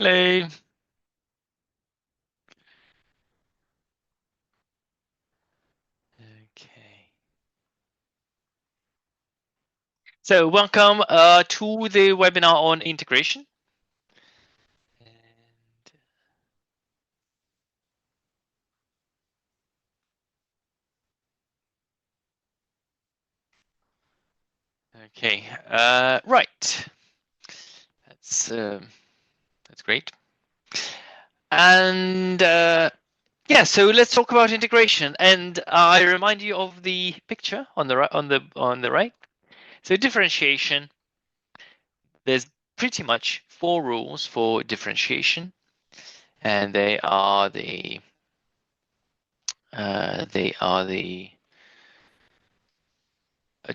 Hello. Okay. So welcome to the webinar on integration. Okay. Right. That's great. And yeah, so let's talk about integration. And I remind you of the picture on the right. On the right. So differentiation. There's pretty much 4 rules for differentiation, and they are the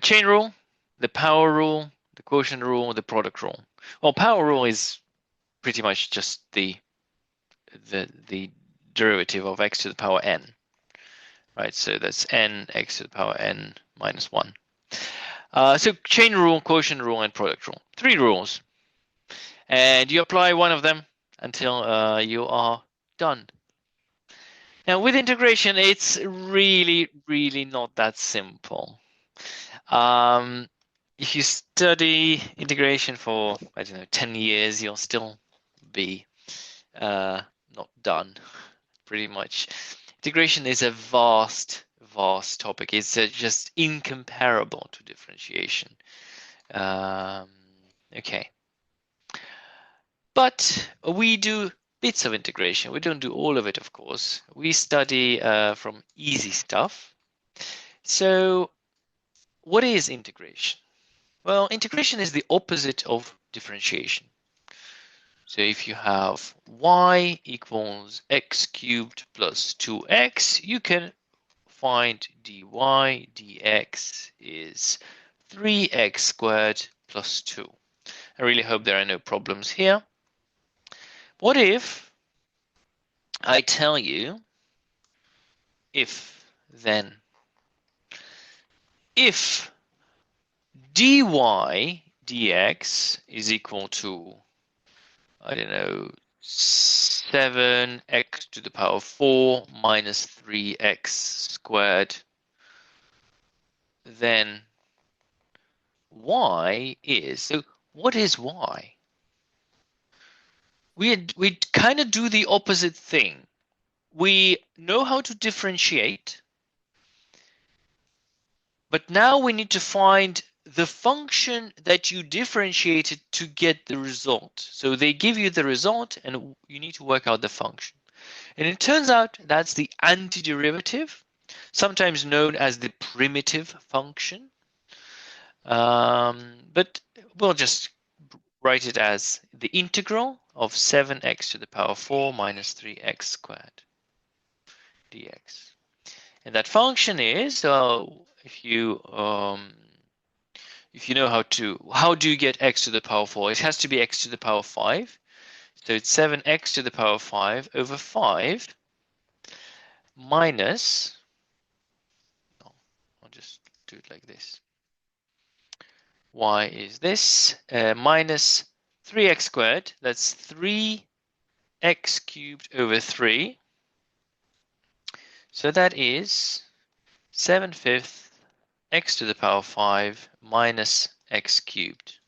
chain rule, the power rule, the quotient rule, the product rule. Well, power rule is pretty much just the derivative of x to the power n, right? So that's n x to the power n minus 1. So chain rule, quotient rule, and product rule. 3 rules. And you apply one of them until you are done. Now with integration, it's really, really not that simple. If you study integration for, I don't know, 10 years, you'll still be not done, pretty much. Integration is a vast, vast topic. It's just incomparable to differentiation. Okay. But we do bits of integration. We don't do all of it, of course. We study from easy stuff. So what is integration? Well, integration is the opposite of differentiation. So if you have y equals x cubed plus 2x, you can find dy dx is 3x squared plus 2. I really hope there are no problems here. What if I tell you if then if dy dx is equal to, I don't know, 7x to the power 4 minus 3x squared, then y is, so what is y? We kind of do the opposite thing. We know how to differentiate, but now we need to find the function that you differentiated to get the result. So they give you the result and you need to work out the function. And it turns out that's the antiderivative, sometimes known as the primitive function. But we'll just write it as the integral of 7x to the power 4 minus 3x squared dx. And that function is, if you know how do you get x to the power 4? It has to be x to the power 5. So it's 7x to the power 5 over 5 minus, I'll just do it like this. Y is this, minus 3x squared, that's 3x cubed over 3. So that is 7/5 x to the power 5 minus x cubed.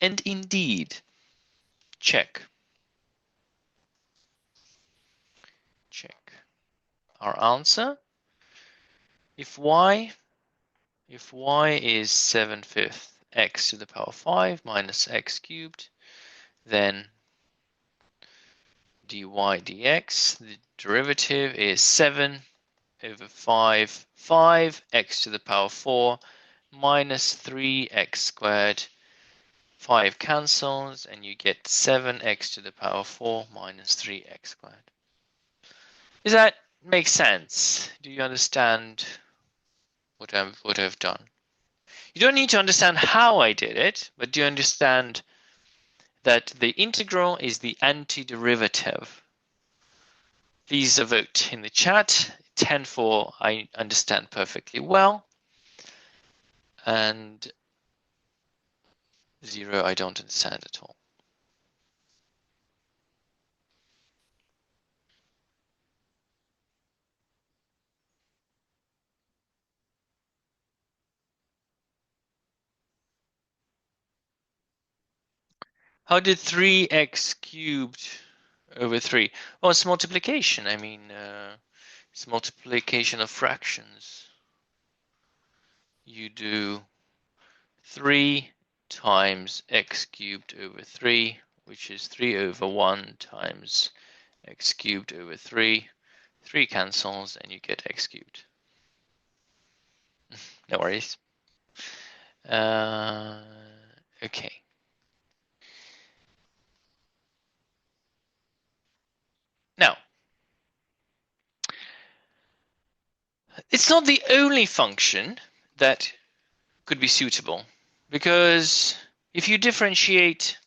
And indeed, check our answer. If y is 7/5 x to the power 5 minus x cubed, then dy dx, the derivative is 7 over 5 x to the power 4 minus 3x squared. 5 cancels and you get 7x to the power 4 minus 3x squared. Does that make sense? Do you understand what I've done? You don't need to understand how I did it, but do you understand that the integral is the antiderivative? Please vote in the chat. 10 for I understand perfectly well, and 0 I don't understand at all. How did 3x cubed over 3? Well, it's multiplication. I mean, it's multiplication of fractions. You do 3 times x cubed over 3, which is 3 over 1 times x cubed over 3. 3 cancels and you get x cubed. No worries. Okay. Now, it's not the only function that could be suitable, because if you differentiate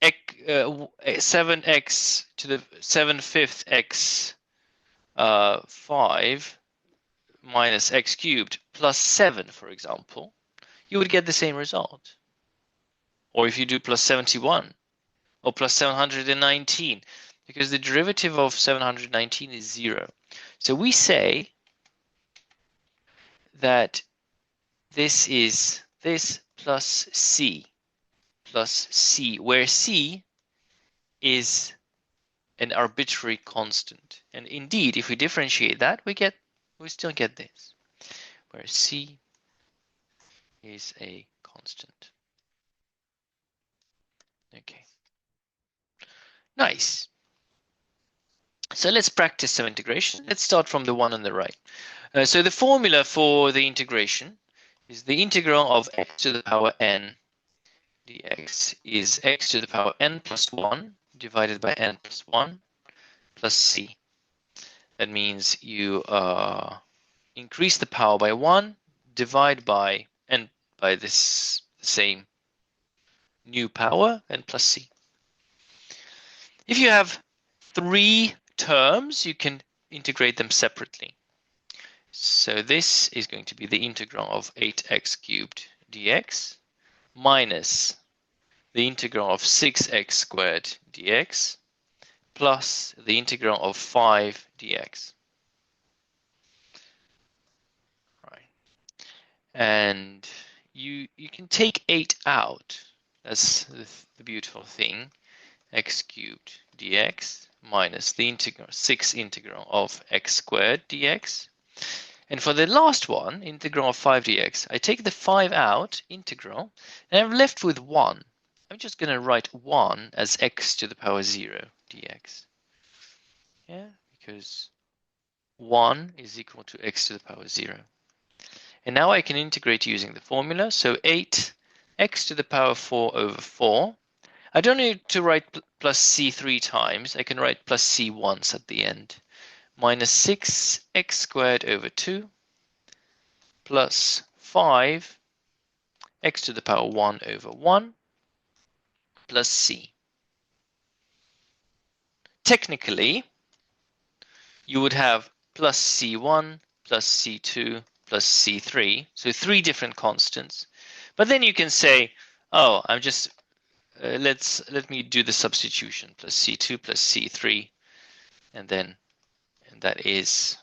7x to the 7/5 x 5 minus x cubed plus 7, for example, you would get the same result. Or if you do plus 71 or plus 719, because the derivative of 719 is 0. So we say that this is this plus c, where c is an arbitrary constant. And indeed, if we differentiate that, we still get this, where c is a constant. Okay. Nice. So let's practice some integration. Let's start from the one on the right. So the formula for the integration is the integral of x to the power n dx is x to the power n plus 1 divided by n plus 1 plus c. That means you increase the power by 1, divide by n by this same new power, n plus c. If you have 3 terms, you can integrate them separately. So this is going to be the integral of 8x cubed dx minus the integral of 6x squared dx plus the integral of 5 dx. Right. And you can take 8 out. That's the beautiful thing. X cubed dx minus the integral 6 integral of x squared dx. And for the last one, integral of 5 dx, I take the 5 out, integral, and I'm left with 1. I'm just going to write 1 as x to the power 0 dx. Yeah, because 1 is equal to x to the power 0. And now I can integrate using the formula. So 8 x to the power 4 over 4. I don't need to write plus c 3 times. I can write plus c once at the end. Minus 6x squared over 2 plus 5 x to the power 1 over 1 plus c. Technically, you would have plus c1 plus c2 plus c3, so 3 different constants. But then you can say, oh, I'm just let me do the substitution, plus c2 plus c3, and that is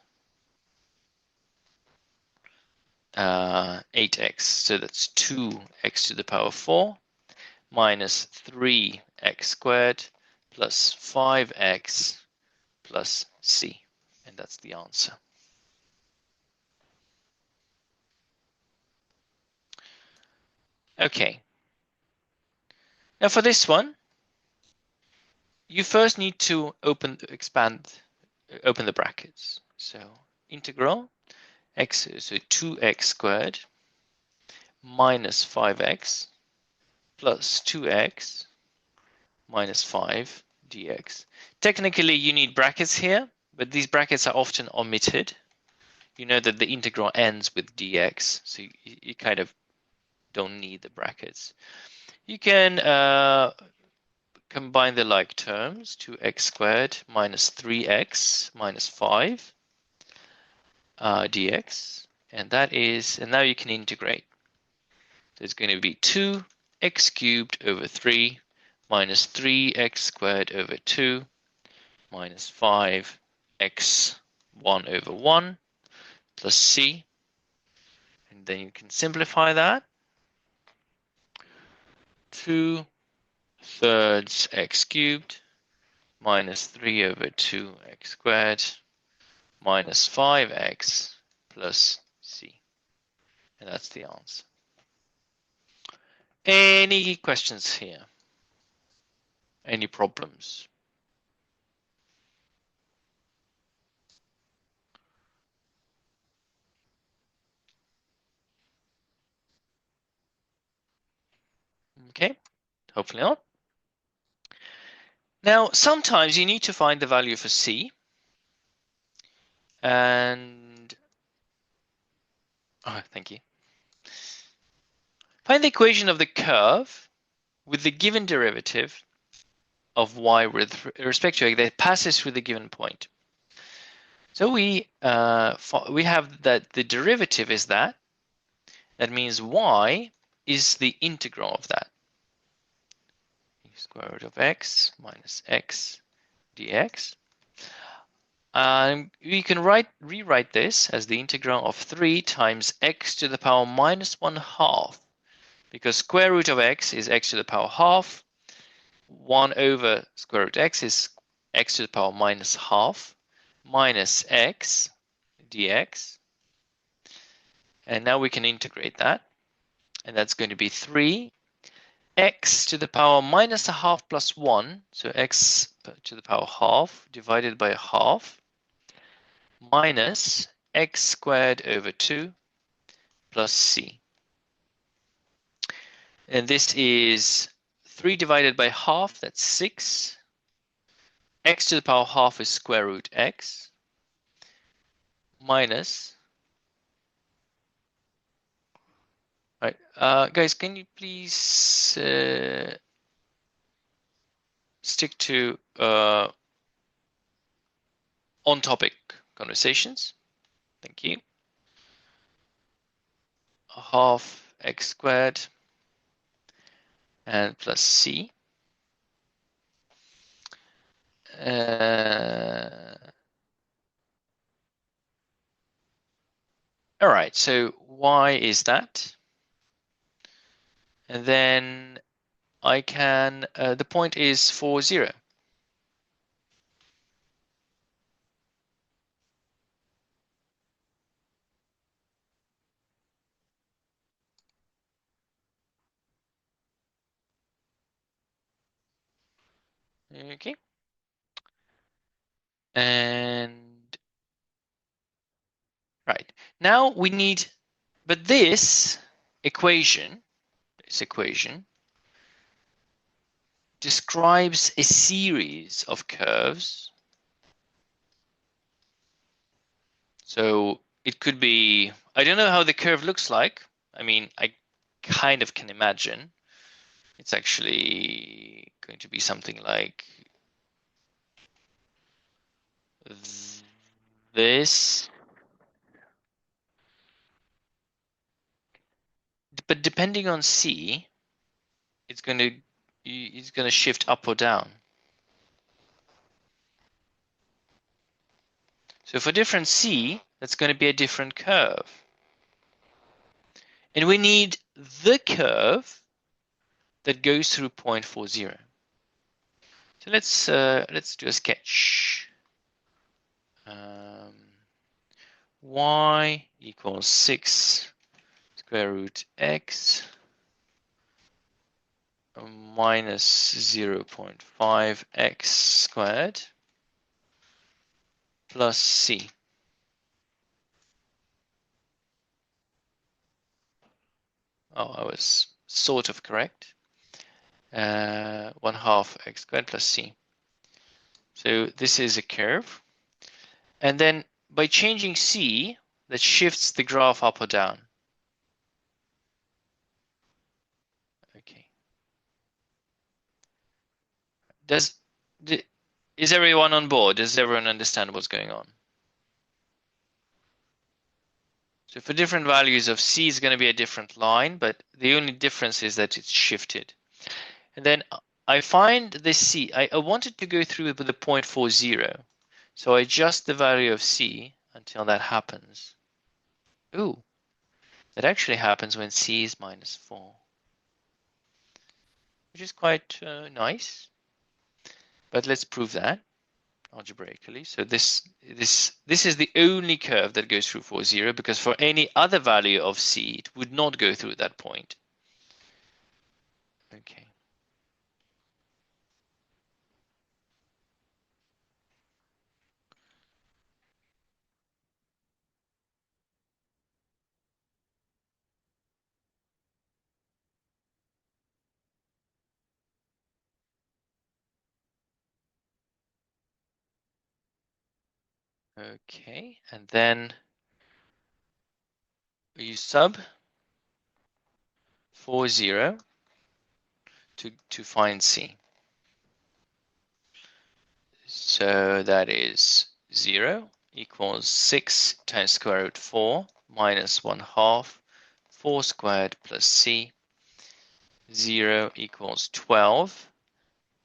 8x. So that's 2x to the power 4 minus 3x squared plus 5x plus c. And that's the answer. Okay. Now for this one, you first need to open the brackets. So integral x, so 2x squared minus 5x plus 2x minus 5 dx. Technically, you need brackets here, but these brackets are often omitted. You know that the integral ends with dx, so you kind of don't need the brackets. You can combine the like terms, 2x squared minus 3x minus 5 dx, and now you can integrate. So it's going to be 2x cubed over 3 minus 3x squared over 2 minus 5x 1 over 1 plus c. And then you can simplify that. 2 thirds x cubed minus 3 over 2x squared minus 5x plus c. And that's the answer. Any questions here? Any problems? Okay, hopefully not. Now, sometimes you need to find the value for c. And, oh, thank you. Find the equation of the curve with the given derivative of y with respect to x that passes through the given point. So we have that the derivative is that. That means y is the integral of that. Square root of x minus x dx. We can rewrite this as the integral of 3 times x to the power minus 1/2, because square root of x is x to the power half. 1 over square root x is x to the power minus half minus x dx. And now we can integrate that. And that's going to be 3 x to the power minus a half plus 1. So x to the power half divided by a half minus x squared over 2 plus c. And this is 3 divided by half, that's 6. X to the power half is square root x minus. All right, guys, can you please stick to on-topic conversations? Thank you. A half x squared and plus c. All right, so why is that? And then I can, the point is 4, 0. Okay. And right, now we need, but this equation describes a series of curves. So it could be, I don't know how the curve looks like. I mean, I kind of can imagine. It's actually going to be something like this. But depending on C, it's going to shift up or down. So for different C, that's going to be a different curve. And we need the curve that goes through point 4, 0. So let's do a sketch. Y equals 6 square root x minus 0.5 x squared plus c. Oh, I was sort of correct. 1/2 x squared plus c. So this is a curve. And then by changing c, that shifts the graph up or down. Okay. Is everyone on board? Does everyone understand what's going on? So for different values of c is going to be a different line, but the only difference is that it's shifted. And then I find this c. I wanted to go through with the 0.40. So I adjust the value of c until that happens. Ooh, that actually happens when c is minus 4. which is quite nice. But let's prove that algebraically. So this is the only curve that goes through 4, 0, because for any other value of c, it would not go through that point. Okay. Okay, and then you sub 4, 0 to find c. So that is 0 equals 6 times square root 4 minus 1/2 4 squared plus c. 0 equals 12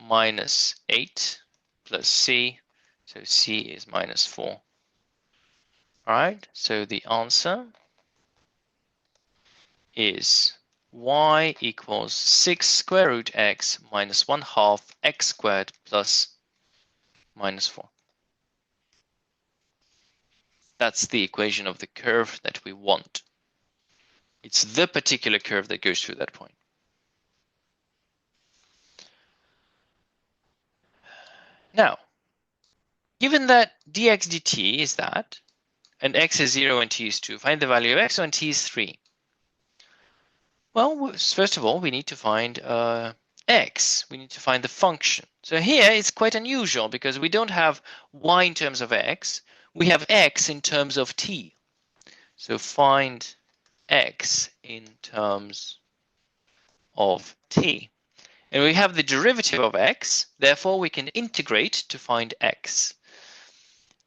minus 8 plus c. So c is minus 4. All right, so the answer is y equals 6 square root x minus 1/2 x squared plus minus 4. That's the equation of the curve that we want. It's the particular curve that goes through that point. Now, given that dx dt is that, and x is 0 and t is 2, find the value of x when t is 3. Well, first of all, we need to find x. We need to find the function. So here it's quite unusual because we don't have y in terms of x. We have x in terms of t. So find x in terms of t. And we have the derivative of x, therefore we can integrate to find x.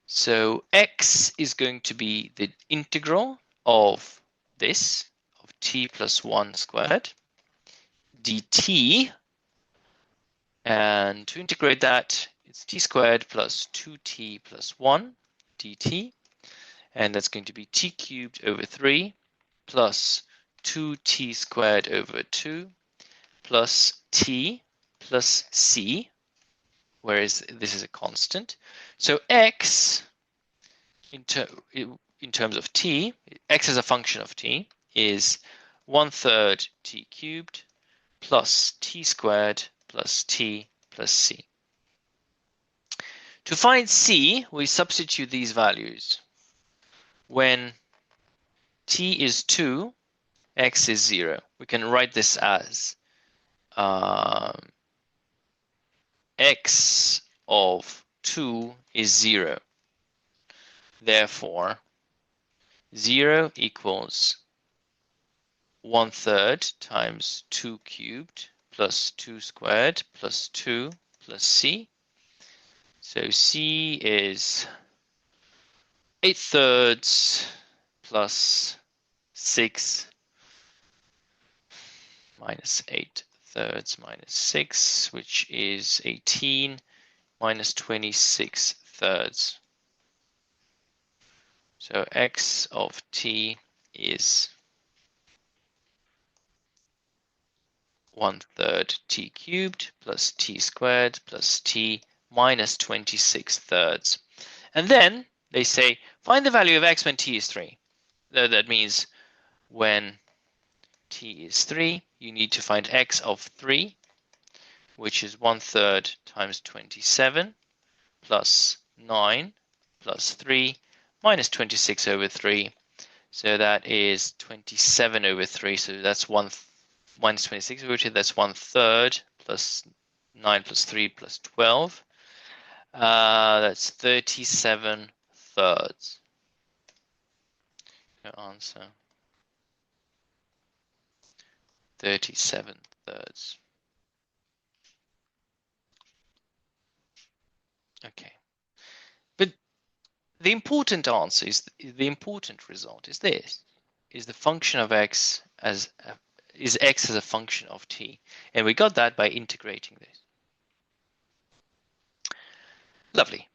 So x is going to be the integral of this, of t plus 1 squared, dt, and to integrate that, it's t squared plus 2t plus 1 dt, and that's going to be t cubed over 3 plus 2t squared over 2 plus t plus c, whereas this is a constant. So x in terms of t, x as a function of t, is 1/3 t cubed plus t squared plus t plus c. To find c, we substitute these values. When t is 2, x is 0. We can write this as x of 2 is 0. Therefore, 0 equals 1/3 times 2 cubed plus 2 squared plus 2 plus c. So c is 8/3 plus 6 minus 8/3 minus 6, which is 18 minus 26/3. So x of t is 1/3 t cubed plus t squared plus t minus 26/3. And then they say, find the value of x when t is 3. That means when t is 3, you need to find x of 3, which is 1/3 times 27 plus 9 plus 3 minus 26 over 3. So that is 27 over 3. So that's minus 26 over 2. That's 1/3 plus 9 plus 3 plus 12. That's 37/3. Your answer. 37/3. Okay. But the important answer is the important result is this: is the function of x as is x as a function of t, and we got that by integrating this. Lovely.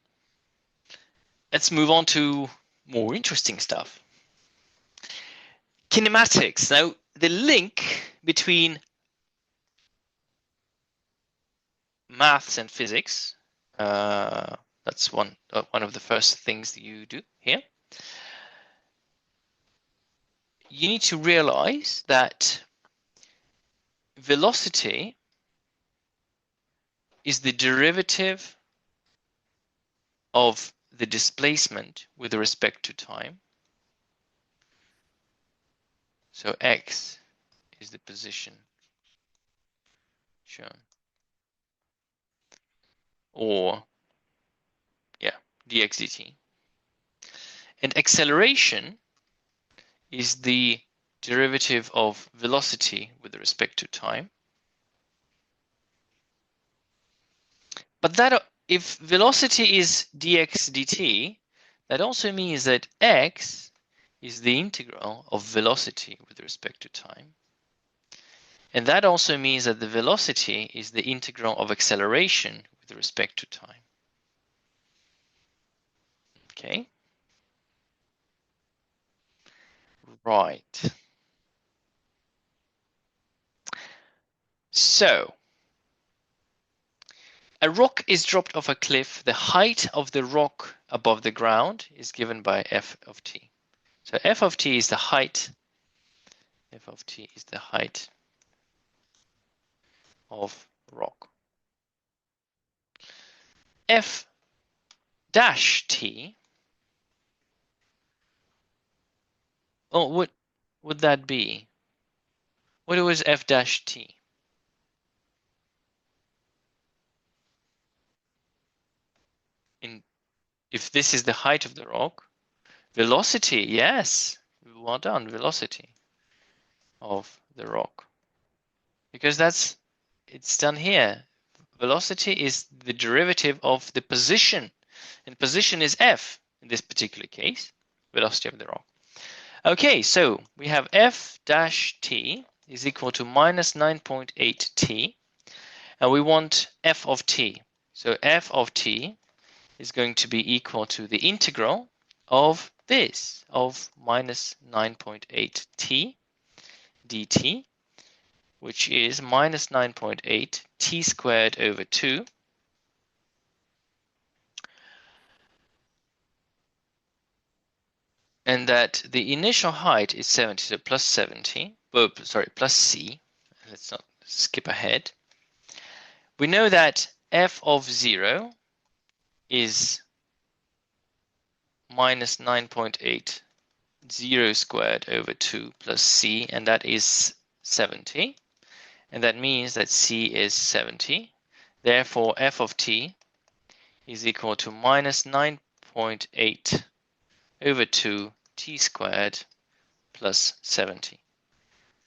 Let's move on to more interesting stuff. Kinematics. Now, the link between maths and physics, that's one of the first things that you do here. You need to realize that velocity is the derivative of the displacement with respect to time. So x is the position shown, or dx dt. And acceleration is the derivative of velocity with respect to time. But that, if velocity is dx dt, that also means that x is the integral of velocity with respect to time. And that also means that the velocity is the integral of acceleration with respect to time. Okay? Right. So, a rock is dropped off a cliff. The height of the rock above the ground is given by f of t. So f of t is the height. F of t is the height of rock. F dash t. Oh, what would that be? What was f dash t? If this is the height of the rock, velocity, yes, well done, velocity of the rock. Because it's done here. Velocity is the derivative of the position, and position is f in this particular case, velocity of the rock. Okay, so we have f dash t is equal to minus 9.8 t, and we want f of t. So f of t is going to be equal to the integral of this, of minus 9.8 t dt, which is minus 9.8 t squared over 2 and that the initial height is 70, so plus 70, plus c. Let's not skip ahead. We know that f of 0 is minus 9.8 0 squared over 2 plus c, and that is 70. And that means that c is 70. Therefore, f of t is equal to minus 9.8 over 2 t squared plus 70.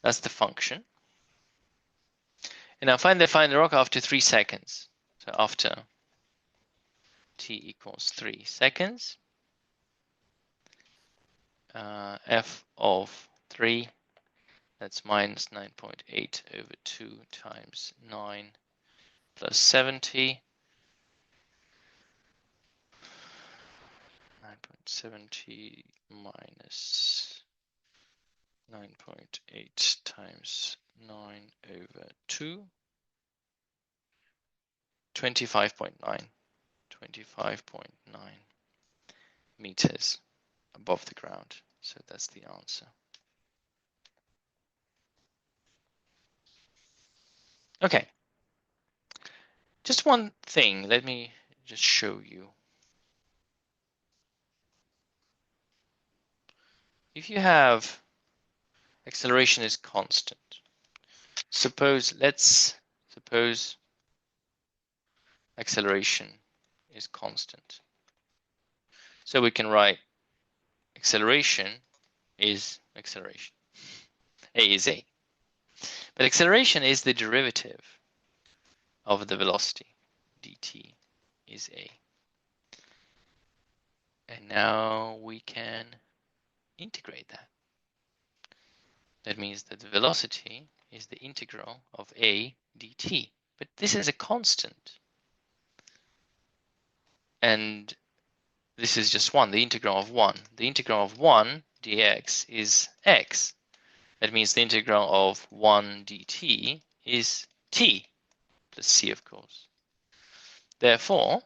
That's the function. And now find the rock after 3 seconds. So after t equals 3 seconds, f of 3, that's minus 9.8 over 2 times 9 plus 70. 9.70 minus 9.8 times 9 over 2, 25.9. 25.9 meters above the ground. So that's the answer. Okay. Just one thing. Let me just show you. If you have acceleration is constant, let's suppose acceleration is constant. So we can write acceleration is acceleration. A is A. But acceleration is the derivative of the velocity. dt is A. And now we can integrate that. That means that the velocity is the integral of A dt. But this is a constant. And this is just 1, the integral of 1. The integral of 1 dx is x. That means the integral of 1 dt is t plus c, of course. Therefore,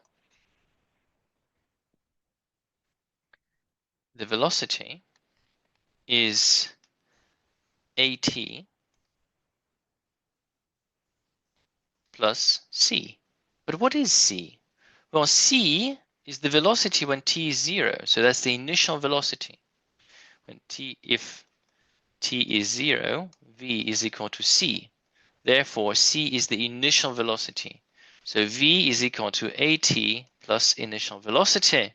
the velocity is at plus c. But what is c? Well, c is the velocity when t is 0. So that's the initial velocity. If t is 0, v is equal to c. Therefore, c is the initial velocity. So v is equal to at plus initial velocity.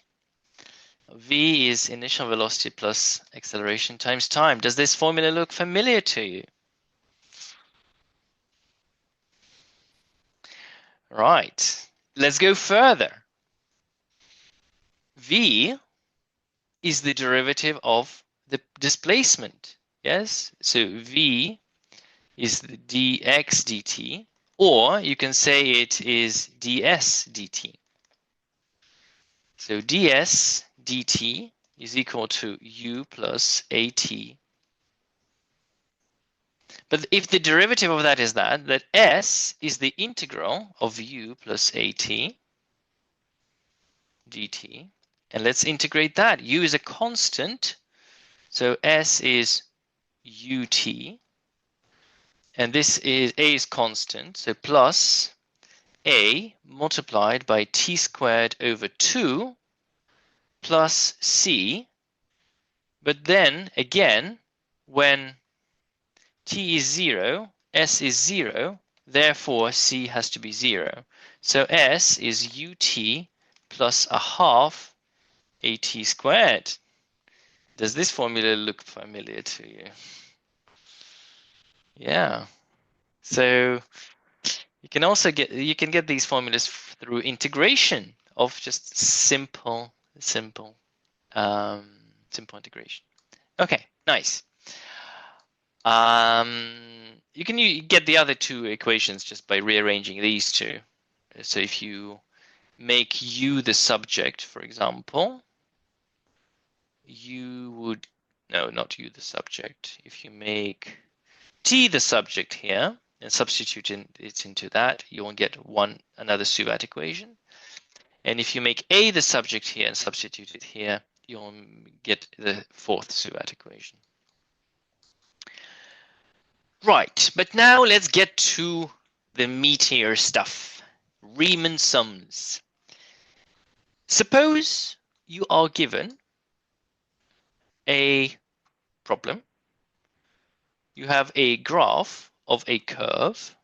V is initial velocity plus acceleration times time. Does this formula look familiar to you? Right. Let's go further. V is the derivative of the displacement. Yes? So V is the dx dt, or you can say it is ds dt. So ds dt is equal to u plus at. But if the derivative of that is that s is the integral of u plus at dt, and let's integrate that. U is a constant, so s is ut, and this is a is constant, so plus a multiplied by t squared over 2 plus c. But then again, when t is 0, s is 0, therefore c has to be 0. So s is ut plus a half at squared. Does this formula look familiar to you? Yeah. So you can also get these formulas through integration of just simple integration. Okay, nice. You can get the other two equations just by rearranging these two. So if you make u the subject, for example, you would, no, not u the subject. If you make t the subject here and substitute it into that, you will get another Suvat equation. And if you make a the subject here and substitute it here, you'll get the fourth Suvat equation. Right, but now let's get to the meatier stuff. Riemann sums. Suppose you are given a problem. You have a graph of a curve.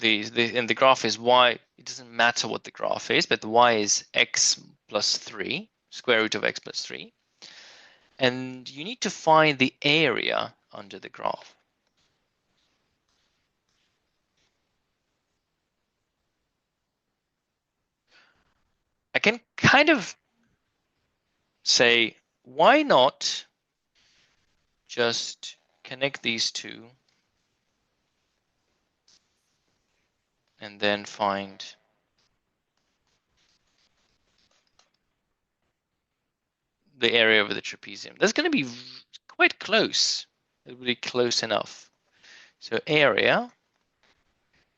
And the graph is y. It doesn't matter what the graph is, but the y is x plus 3, square root of x plus 3. And you need to find the area under the graph. I can kind of say, why not just connect these two and then find the area of the trapezium. That's going to be quite close. It will be close enough. So area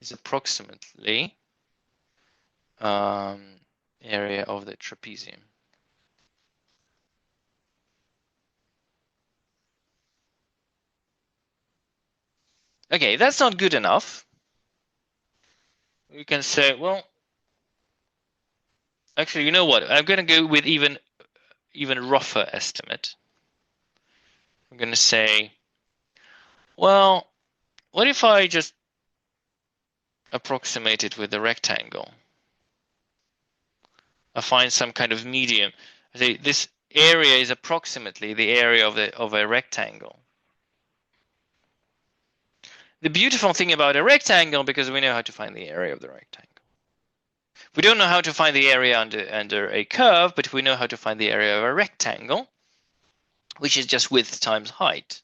is approximately area of the trapezium. Okay, that's not good enough. We can say, well, actually, you know what? I'm going to go with even rougher estimate. I'm going to say, well, what if I just approximate it with a rectangle? I find some kind of medium. I say this area is approximately the area of a rectangle. The beautiful thing about a rectangle, because we know how to find the area of the rectangle. We don't know how to find the area under a curve, but we know how to find the area of a rectangle, which is just width times height.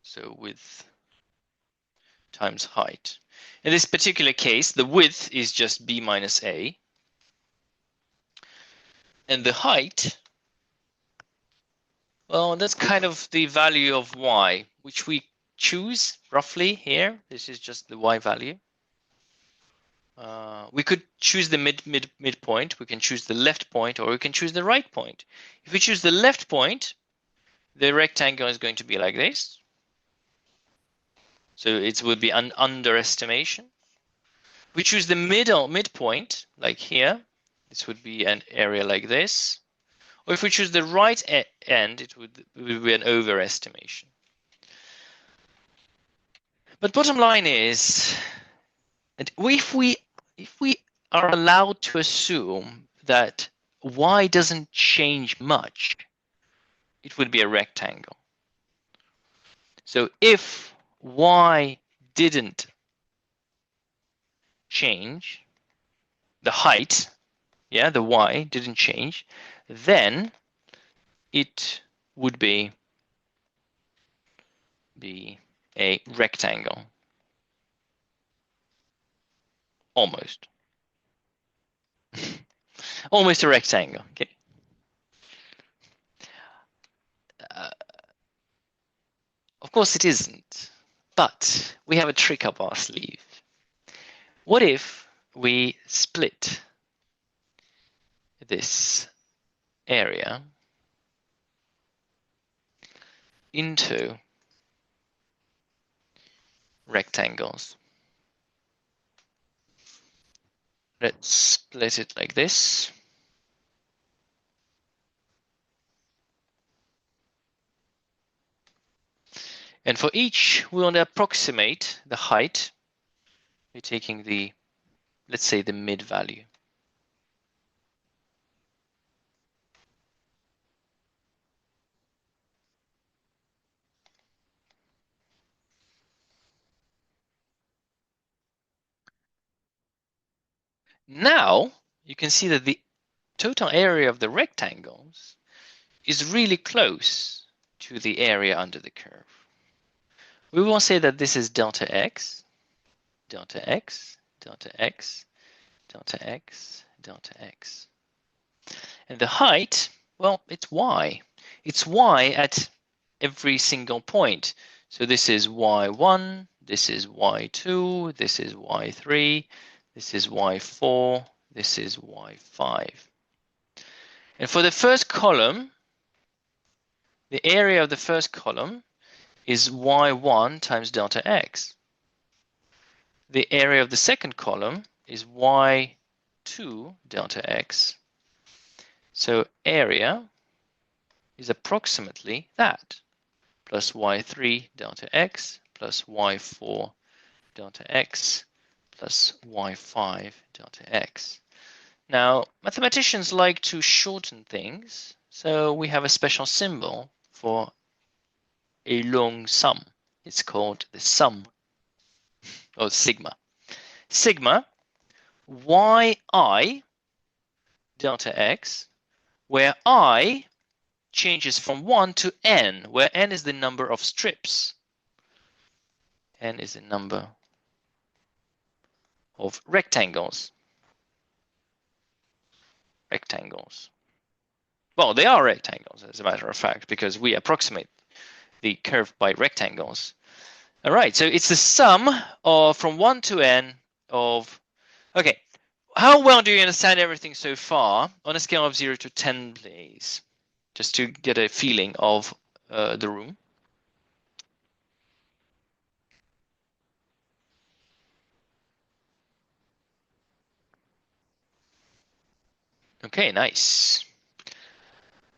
So width times height. In this particular case, the width is just b minus a. And the height, well, that's kind of the value of y, which we choose roughly here. This is just the y value. We could choose the midpoint. We can choose the left point, or we can choose the right point. If we choose the left point, the rectangle is going to be like this. So it would be an underestimation. We choose the midpoint, like here. This would be an area like this. Or if we choose the right end, it would be an overestimation. But bottom line is, that if we are allowed to assume that y doesn't change much, it would be a rectangle. So if y didn't change, the height, yeah, the y didn't change, then it would be a rectangle. Almost. Almost a rectangle, okay? Of course it isn't, but we have a trick up our sleeve. What if we split this area into rectangles? Let's split it like this. And for each, we want to approximate the height. We're taking the, let's say, the mid value. Now, you can see that the total area of the rectangles is really close to the area under the curve. We will say that this is delta x, delta x, delta x, delta x, delta x. And the height, well, it's y. It's y at every single point. So this is y1, this is y2, this is y3, this is y4, this is y5. And for the first column, the area of the first column is y1 times delta x. The area of the second column is y2 delta x. So area is approximately that, plus y3 delta x plus y4 delta x plus y5 delta x. Now, mathematicians like to shorten things, so we have a special symbol for a long sum. It's called the sum, or sigma. Sigma yi delta x, where I changes from 1 to n, where n is the number of strips. N is the number of rectangles. Rectangles. Well, they are rectangles, as a matter of fact, because we approximate the curve by rectangles. All right, so it's the sum of from 1 to n of, okay, how well do you understand everything so far? On a scale of 0 to 10, please, just to get a feeling of the room. Okay, nice.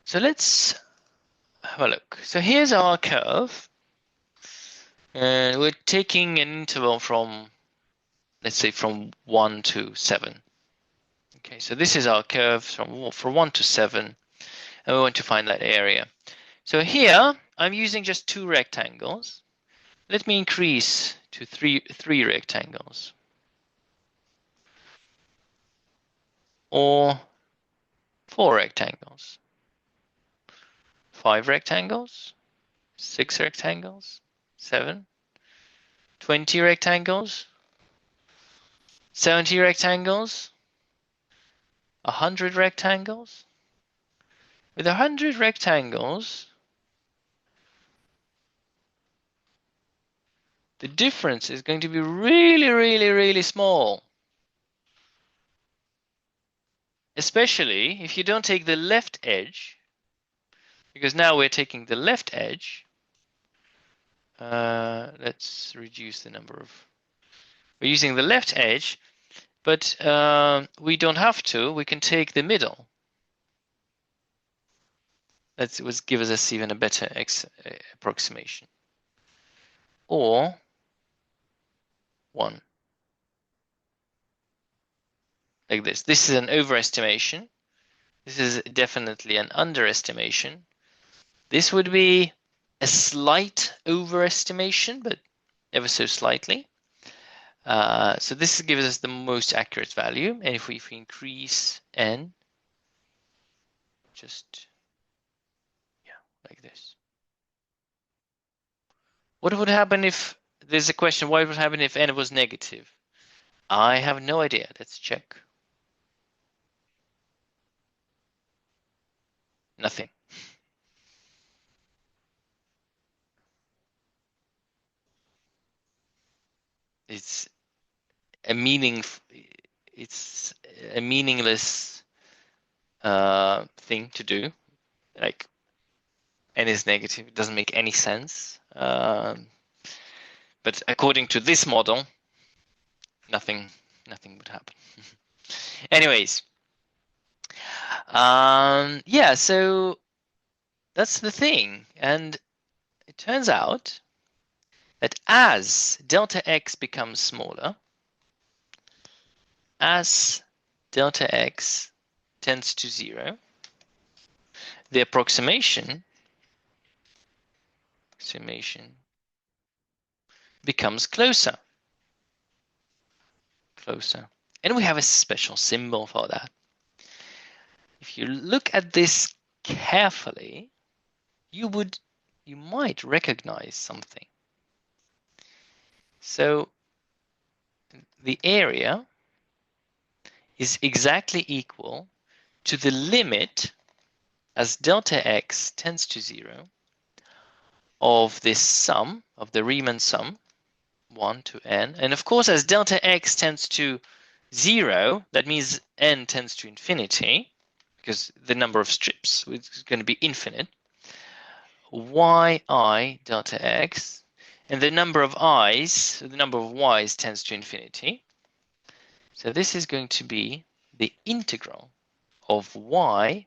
So let's have a look. So here's our curve. And we're taking an interval from, let's say, from 1 to 7. Okay, so this is our curve from 1 to 7, and we want to find that area. So here, I'm using just 2 rectangles. Let me increase to three rectangles. Or 4 rectangles. 5 rectangles. 6 rectangles. 7. 20 rectangles. 70 rectangles. 100 rectangles. With 100 rectangles, the difference is going to be really, really, really small. Especially if you don't take the left edge, because now we're taking the left edge. Let's reduce the number of, we're using the left edge, but we don't have to, we can take the middle. That would give us even a better approximation. Or 1. Like this. This is an overestimation. This is definitely an underestimation. This would be a slight overestimation, but ever so slightly. So this gives us the most accurate value. And if we increase n, just, yeah, like this. What would happen if, there's a question, what would happen if n was negative? I have no idea. Let's check. Nothing. It's a meaningless thing to do. Like n is negative, it doesn't make any sense. But according to this model, nothing would happen. Anyways, yeah, so that's the thing. And it turns out that as delta x becomes smaller, as delta x tends to 0, the approximation becomes closer. And we have a special symbol for that. If you look at this carefully, you might recognize something. So the area is exactly equal to the limit as delta x tends to 0 of this sum, of the Riemann sum, 1 to n. And of course, as delta x tends to 0, that means n tends to infinity, because the number of strips is going to be infinite. yi delta x, and the number of i's, the number of y's tends to infinity. So this is going to be the integral of y.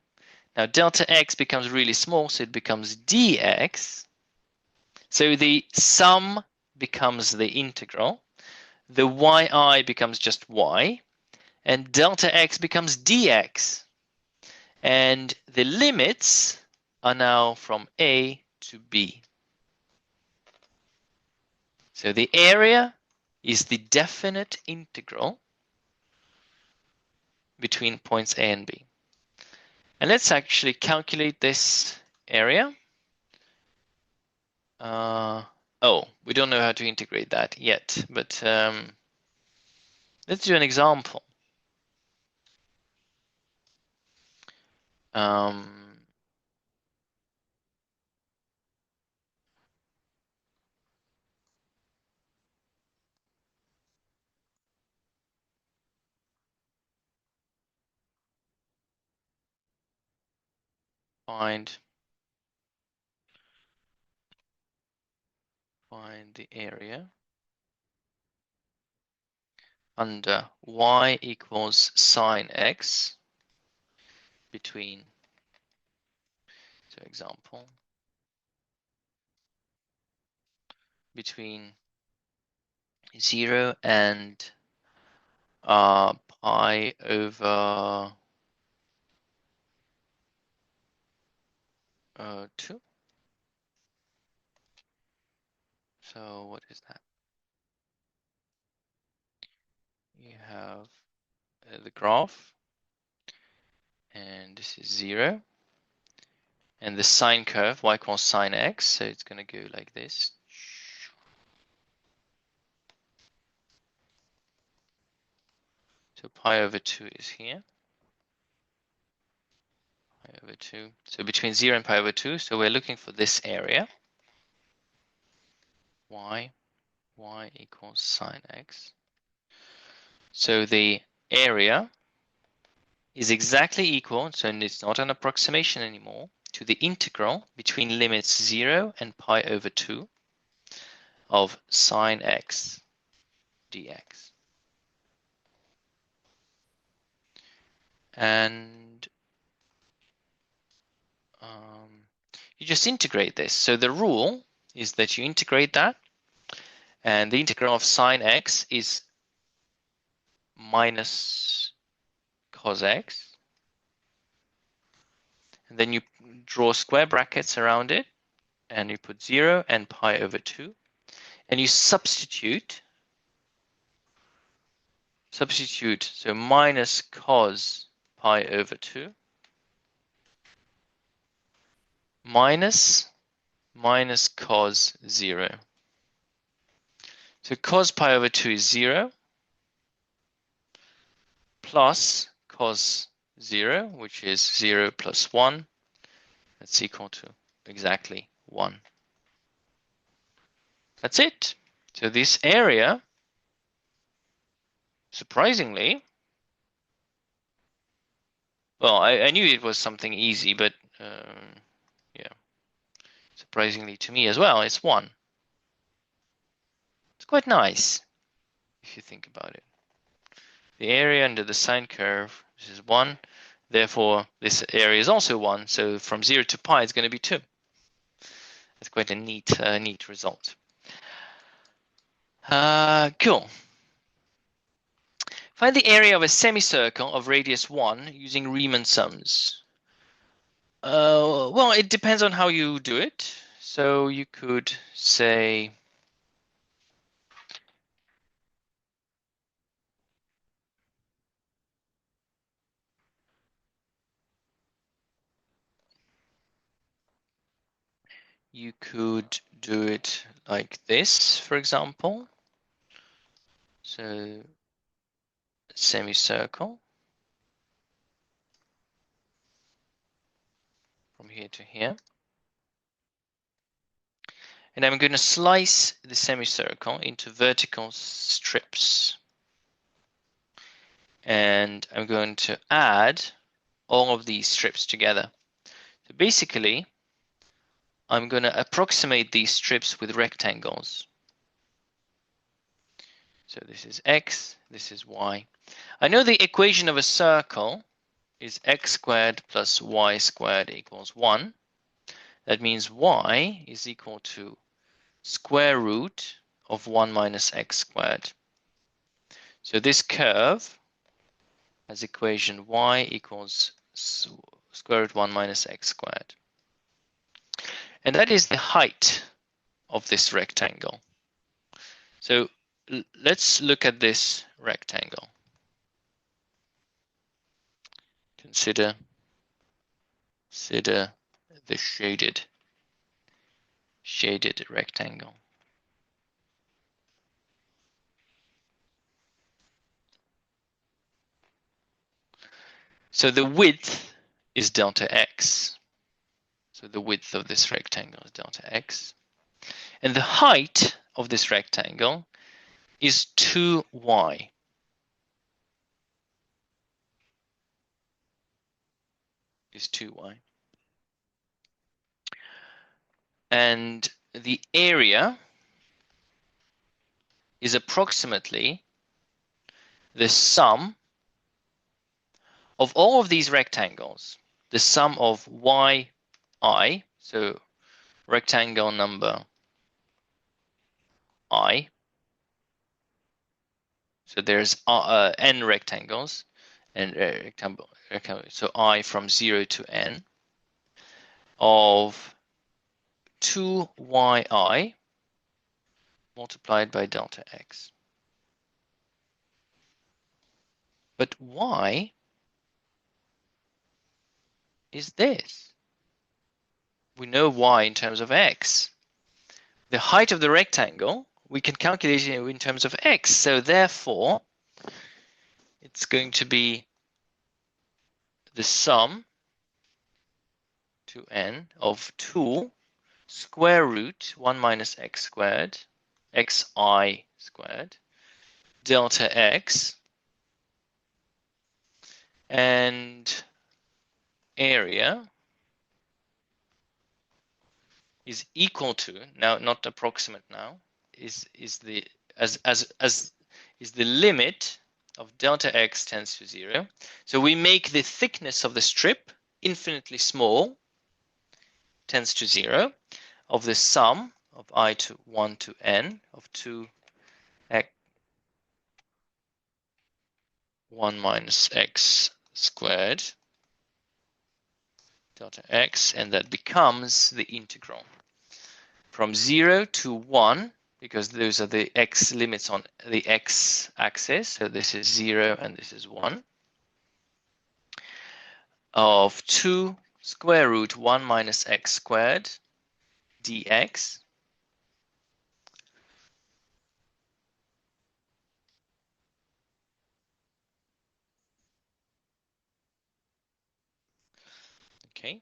Now delta x becomes really small, so it becomes dx. So the sum becomes the integral. The yi becomes just y, and delta x becomes dx. And the limits are now from a to b. So the area is the definite integral between points A and B. And let's actually calculate this area. Oh, we don't know how to integrate that yet, but let's do an example. Find the area under y equals sine x between, so example, between 0 and pi over 2. So what is that? You have the graph, and this is 0. And the sine curve, y equals sine x, so it's going to go like this. So pi over 2 is here. Pi over 2. So between 0 and pi over 2, so we're looking for this area. Y y equals sine x. So the area is exactly equal, so it's not an approximation anymore, to the integral between limits 0 and pi over 2 of sine x dx. And you just integrate this. So the rule is that you integrate that, and the integral of sine x is minus cos x. And then you draw square brackets around it, and you put 0 and pi over 2. And you substitute, so minus cos pi over 2 minus cos 0. So cos pi over 2 is 0 plus cos 0, which is 0 plus 1. That's equal to exactly 1. That's it. So this area, surprisingly, well, I knew it was something easy, but yeah, surprisingly to me as well, it's 1. It's quite nice if you think about it. The area under the sine curve, this is 1. Therefore, this area is also 1. So from 0 to pi, it's going to be 2. That's quite a neat result. Cool. Find the area of a semicircle of radius 1 using Riemann sums. Well, it depends on how you do it. So you could say you could do it like this, for example. So semicircle from here to here. And I'm going to slice the semicircle into vertical strips. And I'm going to add all of these strips together. So basically, I'm going to approximate these strips with rectangles. So this is x, this is y. I know the equation of a circle is x squared plus y squared equals 1. That means y is equal to square root of 1 minus x squared. So this curve has equation y equals square root 1 minus x squared. And that is the height of this rectangle. So let's look at this rectangle. Consider the shaded rectangle. So the width is delta x. So the width of this rectangle is delta x. And the height of this rectangle is 2y. Is 2y. And the area is approximately the sum of all of these rectangles, the sum of yi, so rectangle number I. So there's n rectangles, and rectangle, so I from 0 to n of 2yi multiplied by delta x. But y is this. We know y in terms of x. The height of the rectangle, we can calculate it in terms of x. So therefore, it's going to be the sum to n of 2 square root 1 minus x squared xi squared, delta x, and area is equal to, now not approximate now, is the as is the limit of delta x tends to 0. So we make the thickness of the strip infinitely small, tends to 0, of the sum of I to 1 to n of 2 x 1 minus x squared delta x, and that becomes the integral from 0 to 1, because those are the x limits on the x axis. So this is 0 and this is 1, of 2 square root 1 minus x squared dx okay.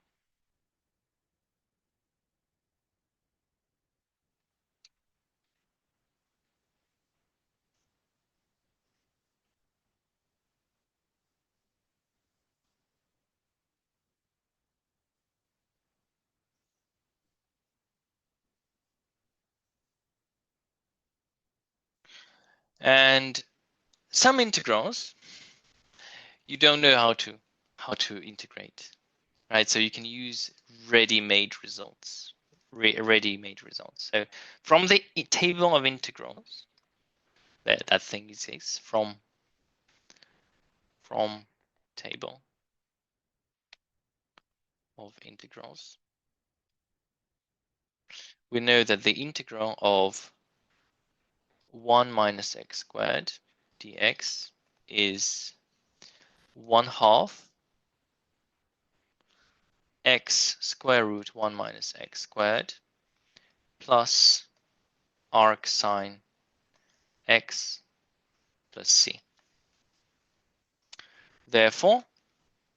And some integrals you don't know how to integrate, right? So you can use ready-made results, ready-made results. So from the table of integrals, that thing exists from table of integrals. We know that the integral of 1 minus x squared dx is 1/2 x square root 1 minus x squared plus arc sine x plus c. Therefore,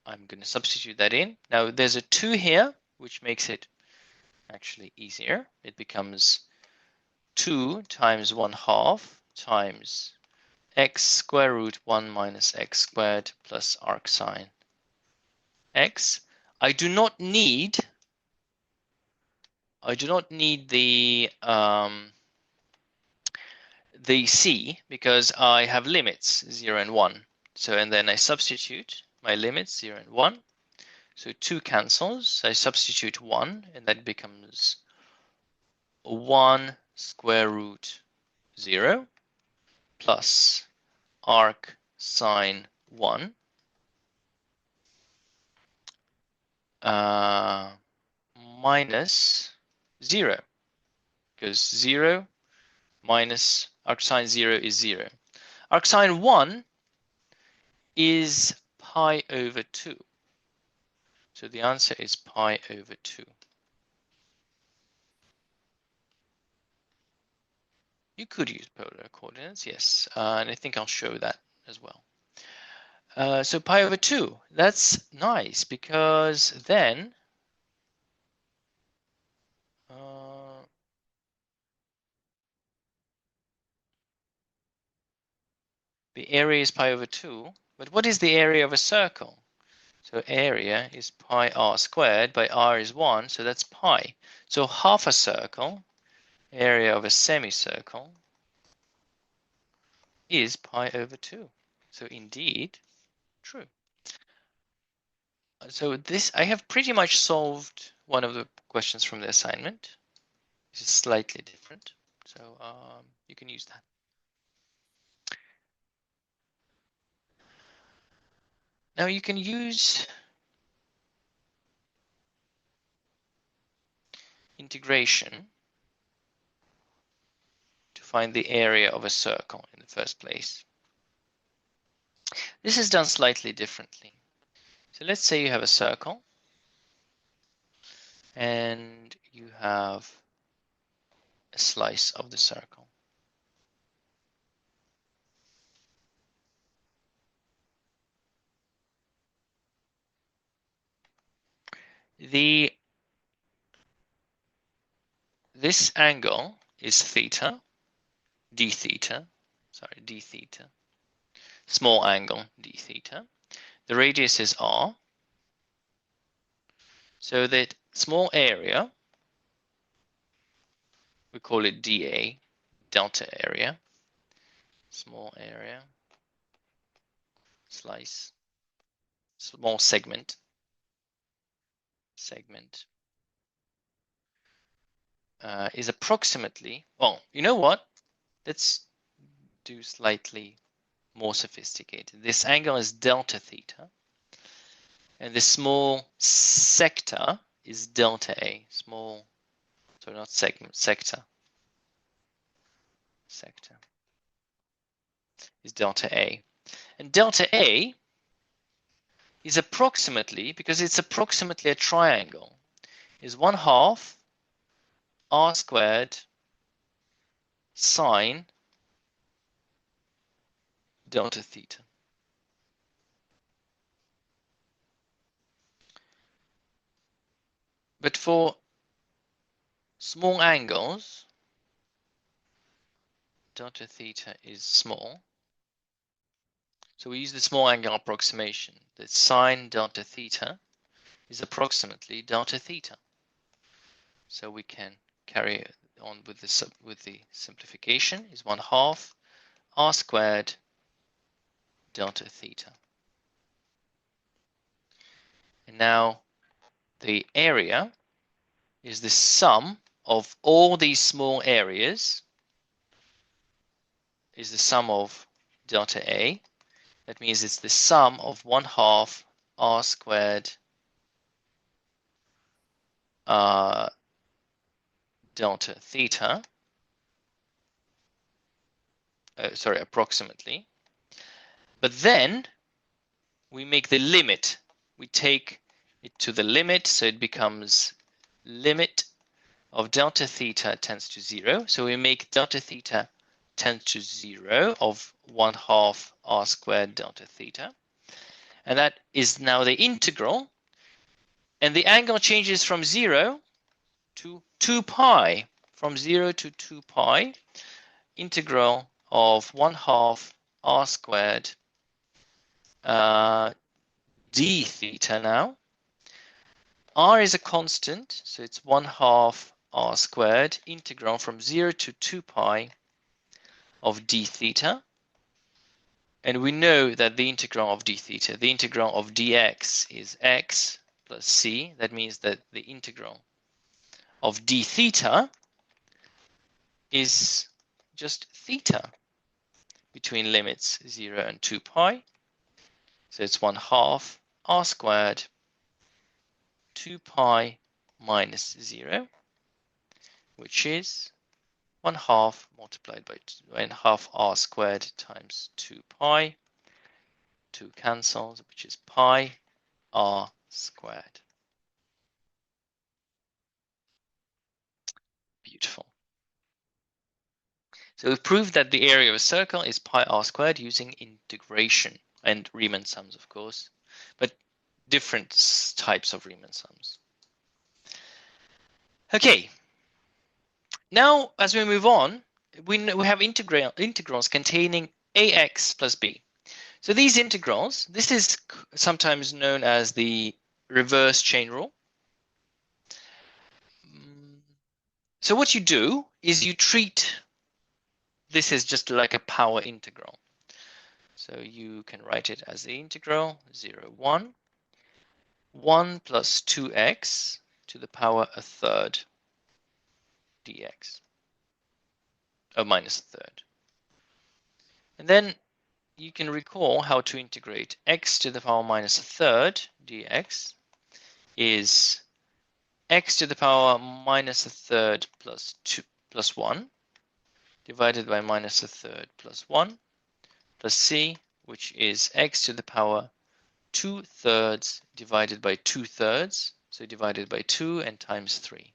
I'm going to substitute that in. Now there's a 2 here, which makes it actually easier. It becomes 2 times 1/2 times x square root 1 minus x squared plus arc sine x. I do not need the c because I have limits 0 and 1. So and then I substitute my limits 0 and 1. So 2 cancels. I substitute 1 and that becomes 1 square root 0 plus arc sine 1 minus 0, because 0 minus arcsine 0 is 0. Arcsine 1 is pi over 2. So the answer is pi over 2. You could use polar coordinates, yes, and I think I'll show that as well. So pi over 2, that's nice because then the area is pi over 2, but what is the area of a circle? So area is pi r squared, by r is 1, so that's pi. So half a circle, area of a semicircle, is pi over 2. So indeed, true. So this, I have pretty much solved one of the questions from the assignment. This is slightly different, so you can use that. Now you can use integration to find the area of a circle in the first place. This is done slightly differently. So let's say you have a circle and you have a slice of the circle. This angle is theta, d theta, sorry, d theta, small angle d theta. The radius is r. So that small area, we call it dA, delta area, small area, slice, small segment, is approximately, well, you know what? Let's do slightly more sophisticated. This angle is delta theta, and this small sector is delta A. Small, sorry, not segment, sector. Sector is delta A. And delta A is approximately, because it's approximately a triangle, is 1/2 r squared sine delta theta. But for small angles, delta theta is small. So we use the small angle approximation that sine delta theta is approximately delta theta. So we can carry on with the simplification is 1/2 r squared delta theta. And now the area is the sum of all these small areas, is the sum of delta A. That means it's the sum of 1/2 r squared delta theta, sorry, approximately. But then we make the limit. We take it to the limit, so it becomes limit of delta theta tends to 0. So we make delta theta tends to 0 of 1/2 r squared delta theta. And that is now the integral. And the angle changes from 0 to 2 pi. From 0 to 2 pi. Integral of 1/2 r squared d theta now. R is a constant, so it's 1/2 r squared, integral from 0 to 2 pi of d theta. And we know that the integral of d theta, the integral of dx is x plus c. That means that the integral of d theta is just theta between limits 0 and 2 pi. So it's 1/2 r squared 2 pi minus 0, which is 1/2 multiplied by 1/2 r squared times 2 pi. 2 cancels, which is pi r squared. Beautiful. So we've proved that the area of a circle is pi r squared using integration and Riemann sums, of course, but different types of Riemann sums. Okay. Now, as we move on, we have integrals containing ax plus b. So these integrals, this is sometimes known as the reverse chain rule. So what you do is you treat this as just like a power integral. So you can write it as the integral 0, 1, 1 plus 2x to the power a third dx, or minus a third. And then you can recall how to integrate x to the power minus a third dx is x to the power minus a third plus 2 plus 1 divided by minus a third plus 1 plus c, which is x to the power 2/3 divided by 2/3, so divided by 2 and times 3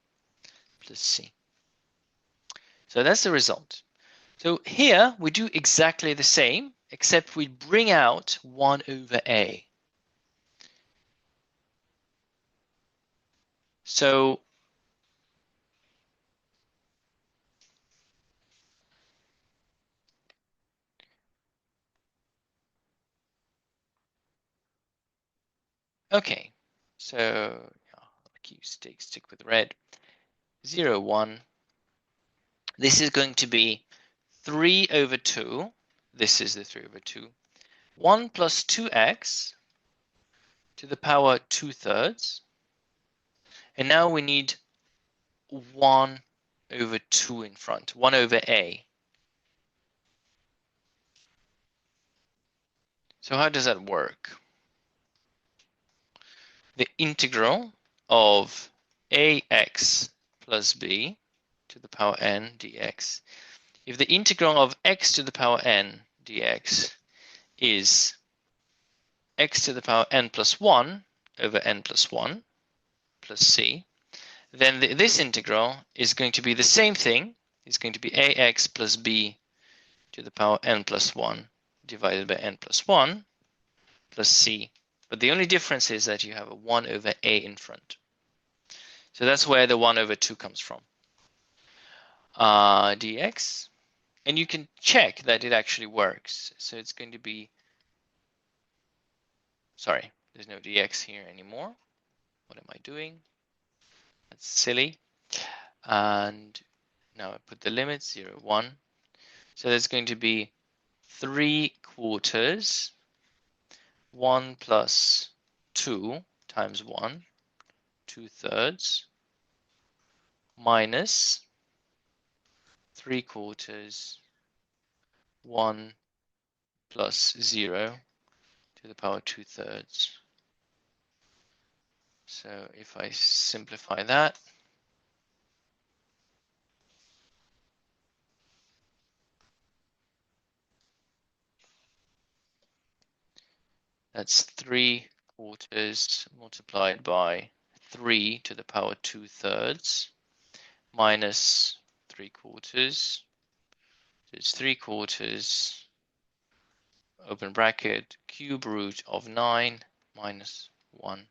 plus c. So that's the result. So here we do exactly the same, except we bring out 1 over a. So Okay, so yeah, stick with red. 0, 1. This is going to be 3 over 2. This is the 3 over 2. 1 plus 2x to the power 2/3. And now we need 1 over 2 in front, 1 over a. So how does that work? The integral of ax plus b to the power n dx. If the integral of x to the power n dx is x to the power n plus 1 over n plus 1 plus c, then this integral is going to be the same thing. It's going to be ax plus b to the power n plus 1 divided by n plus 1 plus c. But the only difference is that you have a 1 over a in front. So that's where the 1 over 2 comes from. Dx. And you can check that it actually works. So it's going to be, sorry, there's no dx here anymore. What am I doing? That's silly. And now I put the limits 0, 1. So there's going to be 3/4, 1 plus 2 times 1, 2/3, minus 3/4, 1 plus 0 to the power 2/3. So if I simplify that, that's 3/4 multiplied by 3 to the power 2/3 minus 3/4. So it's 3/4, open bracket, cube root of 9 minus 1.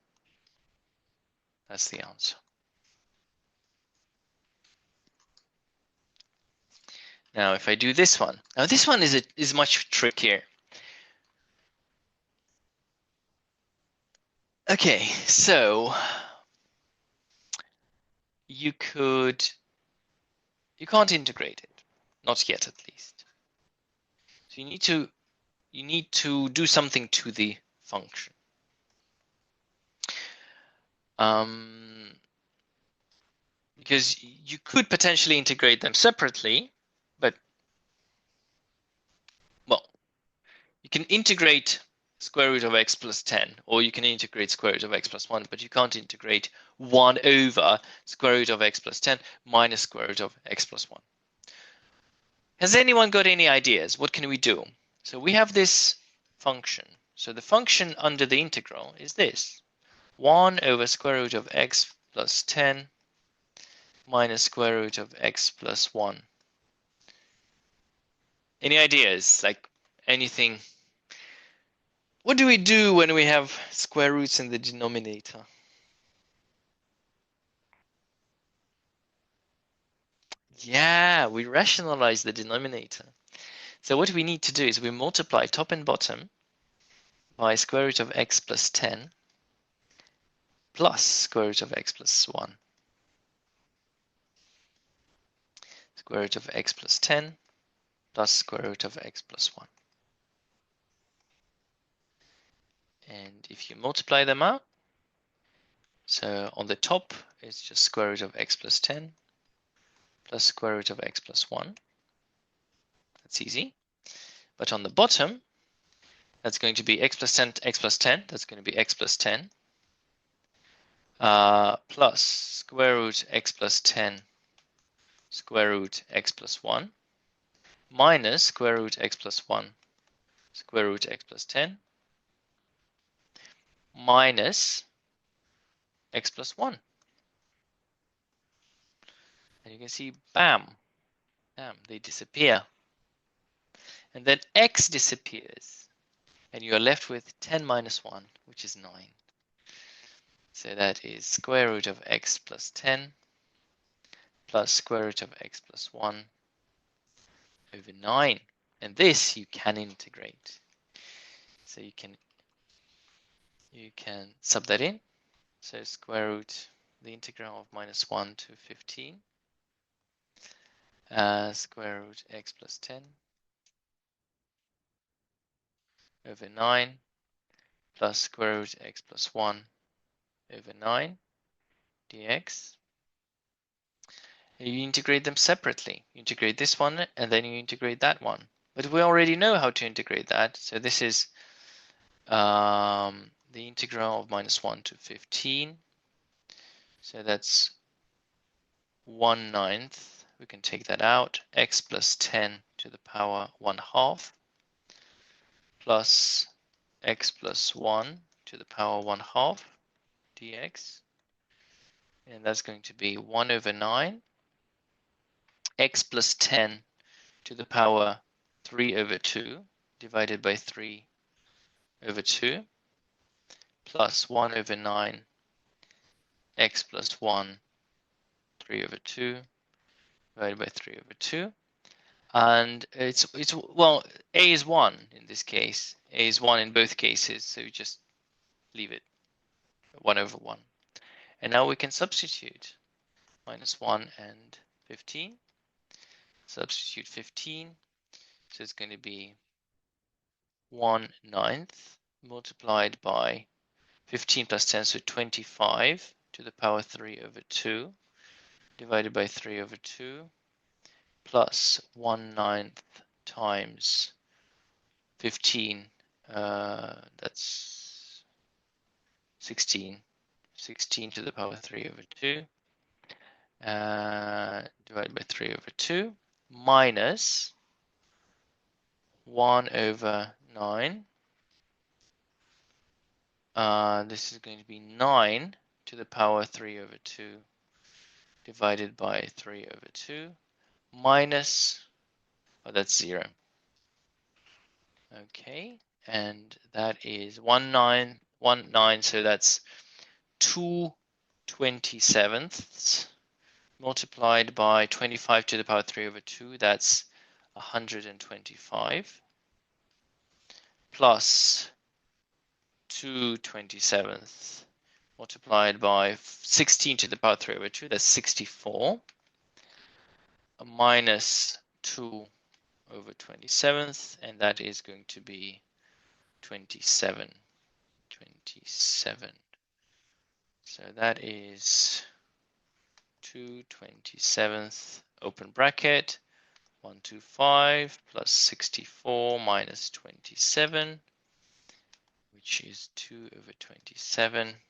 That's the answer. Now if I do this one, now this one is much trickier. Okay, so you can't integrate it, not yet at least. So you need to do something to the function. Because you could potentially integrate them separately, but well, you can integrate square root of x plus 10, or you can integrate square root of x plus 1, but you can't integrate 1 over square root of x plus 10 minus square root of x plus 1. Has anyone got any ideas? What can we do? So we have this function. So the function under the integral is this: 1 over square root of x plus 10 minus square root of x plus 1. Any ideas? Like anything? What do we do when we have square roots in the denominator? Yeah, we rationalize the denominator. So what we need to do is we multiply top and bottom by square root of x plus 10 plus square root of x plus 1. Square root of x plus 10 plus square root of x plus 1. And if you multiply them out, so on the top it's just square root of x plus 10 plus square root of x plus 1. That's easy. But on the bottom, that's going to be x plus 10, x plus 10. That's going to be x plus 10 plus square root x plus 10 square root x plus 1 minus square root x plus 1 square root x plus 10 minus x plus 1. And you can see, bam, bam, they disappear. And then x disappears. And you are left with 10 minus 1, which is 9. So that is square root of x plus 10 plus square root of x plus 1 over 9. And this you can integrate. So you can you can sub that in. So square root the integral of -1 to 15 square root x plus 10 over 9 plus square root x plus 1 over 9 dx. You integrate them separately. You integrate this one and then you integrate that one. But we already know how to integrate that. So this is the integral of -1 to 15. So that's 1/9. We can take that out. X plus 10 to the power 1/2 plus x plus 1 to the power 1/2 dx. And that's going to be 1 over 9 x plus 10 to the power 3 over 2 divided by 3 over 2 plus 1 over 9 x plus 1 3 over 2 divided by 3 over 2. And it's well, a is 1 in this case. A is 1 in both cases, so you just leave it 1 over 1. And now we can substitute -1 and 15. Substitute 15, so it's going to be 1/9 multiplied by 15 plus 10, so 25 to the power 3 over 2 divided by 3 over 2 plus 1/9 times 15, that's 16 to the power 3 over 2 divided by 3 over 2 minus 1 over 9. This is going to be 9 to the power 3 over 2 divided by 3 over 2 minus, oh, that's 0. Okay, and that is 1/9, so that's 2/27 multiplied by 25 to the power 3 over 2, that's 125 plus 2/27 multiplied by 16 to the power 3 over 2, that's 64, minus 2 over 27th, and that is going to be 27. So that is 2/27, open bracket, 125 plus 64 minus 27, which is 2 over 27.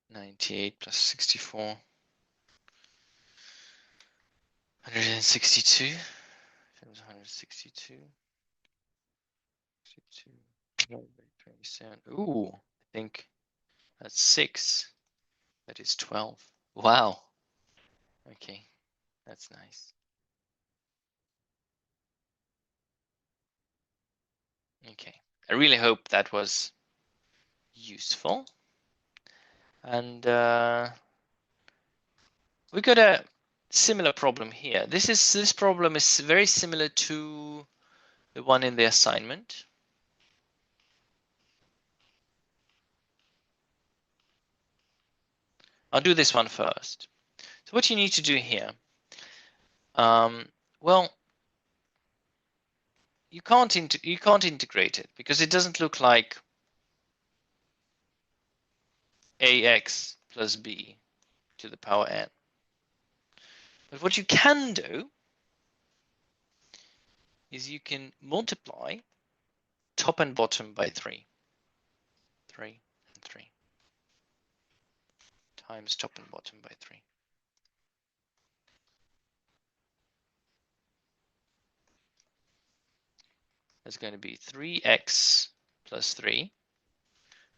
98 plus 64, 162. 162. 62 divided by 27. Ooh, I think that's 6. That is 12. Wow. Okay, that's nice. Okay, I really hope that was useful. And we got a similar problem here. This problem is very similar to the one in the assignment. I'll do this one first. So what you need to do here, well, you can't integrate it because it doesn't look like ax plus b to the power n. But what you can do is you can multiply top and bottom by 3. 3 and 3 times top and bottom by 3. That's going to be 3x plus 3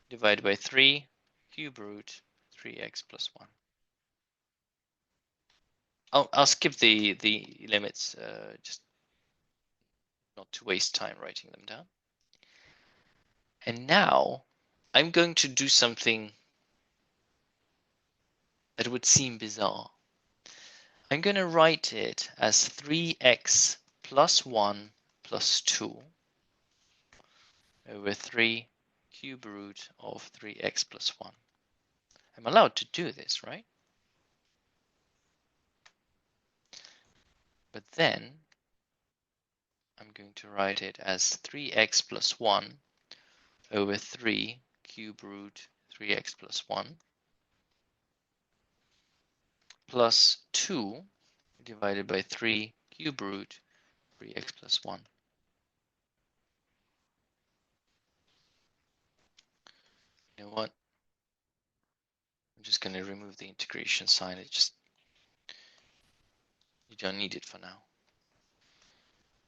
divided by 3 cube root 3x plus 1. I'll skip the limits, just not to waste time writing them down. And now I'm going to do something that would seem bizarre. I'm going to write it as 3x plus 1 plus 2 over 3 cube root of 3x plus 1. I'm allowed to do this, right? But then I'm going to write it as 3x plus 1 over 3 cube root 3x plus 1 plus 2 divided by 3 cube root 3x plus 1. You know what? I'm just going to remove the integration sign. You don't need it for now.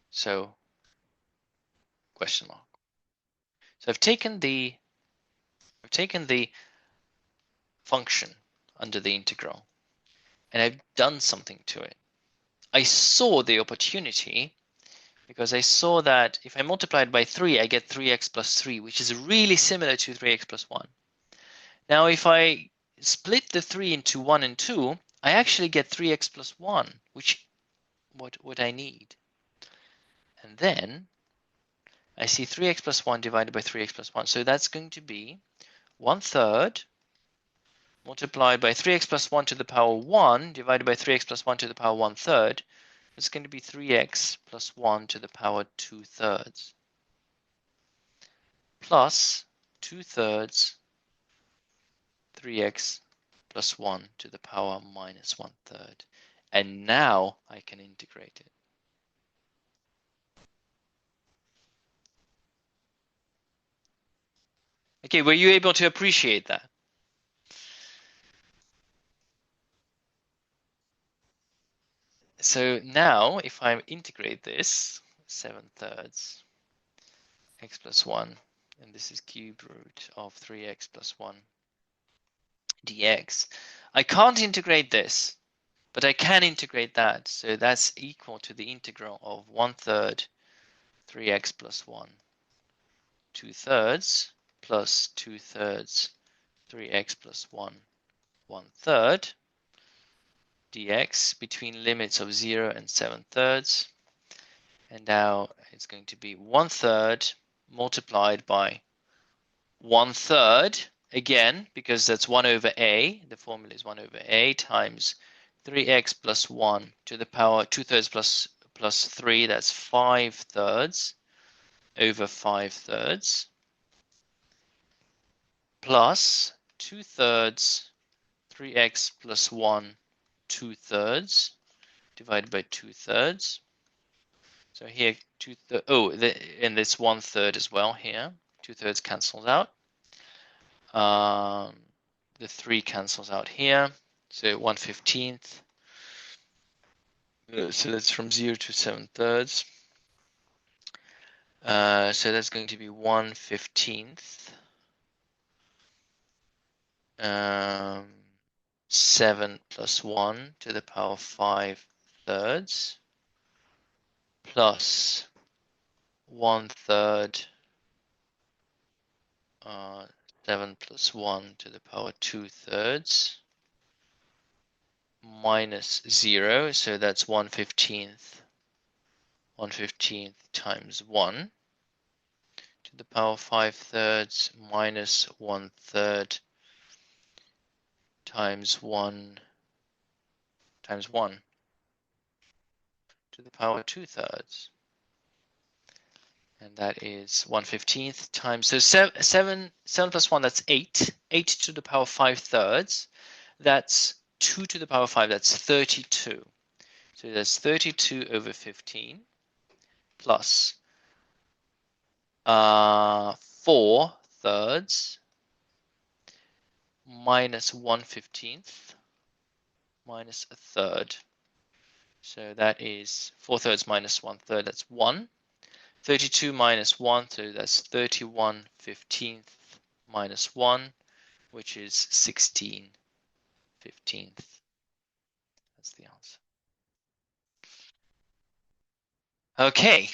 So question mark. So I've taken the function under the integral and I've done something to it. I saw the opportunity because I saw that if I multiply it by 3, I get 3x plus 3, which is really similar to 3x plus 1. Now, if I split the 3 into 1 and 2, I actually get 3x plus 1, which what I need. And then I see 3x plus 1 divided by 3x plus 1. So that's going to be 1/3 multiplied by 3x plus 1 to the power 1 divided by 3x plus 1 to the power 1/3. It's going to be 3x plus 1 to the power 2/3 plus 2/3 3x plus 1 to the power minus 1/3. And now I can integrate it. Okay, were you able to appreciate that? So now if I integrate this, 7/3 x plus 1, and this is cube root of 3x plus 1 dx, I can't integrate this, but I can integrate that. So that's equal to the integral of 1/3 3x plus 1 2/3 plus 2/3 3x plus 1 1/3 dx between limits of 0 and 7/3. And now it's going to be 1/3 multiplied by 1/3 again, because that's 1 over a. The formula is 1 over a times 3x plus 1 to the power 2/3 plus 3. That's 5/3 over 5/3 plus 2/3 3x plus 1 2/3 divided by 2/3. So here and this 1/3 as well here. 2/3 cancels out. The 3 cancels out here. So 1/15. So that's from 0 to 7/3. So that's going to be 1/15. 7 plus 1 to the power 5/3 plus 1/3 7 plus 1 to the power 2/3 minus 0, so that's 1/15. 1/15 times 1 to the power 5/3 minus 1/3 times 1 times 1 to the power 2/3. And that is 1/15 times, so 7 plus 1, that's 8. 8 to the power 5/3. That's 2 to the power 5, that's 32. So that's 32 over 15 plus 4/3 minus 1/15 minus 1/3. So that is 4/3 minus 1/3, that's 1. 32 minus 1, so that's 31/15 minus 1, which is 16/15. That's the answer. Okay.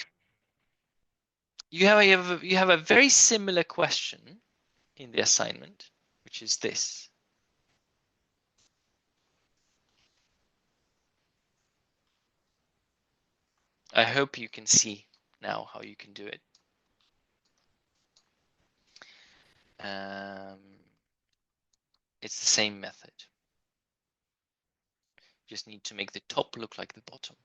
You have a very similar question in the assignment, which is this. I hope you can see now how you can do it. It's the same method. Just need to make the top look like the bottom.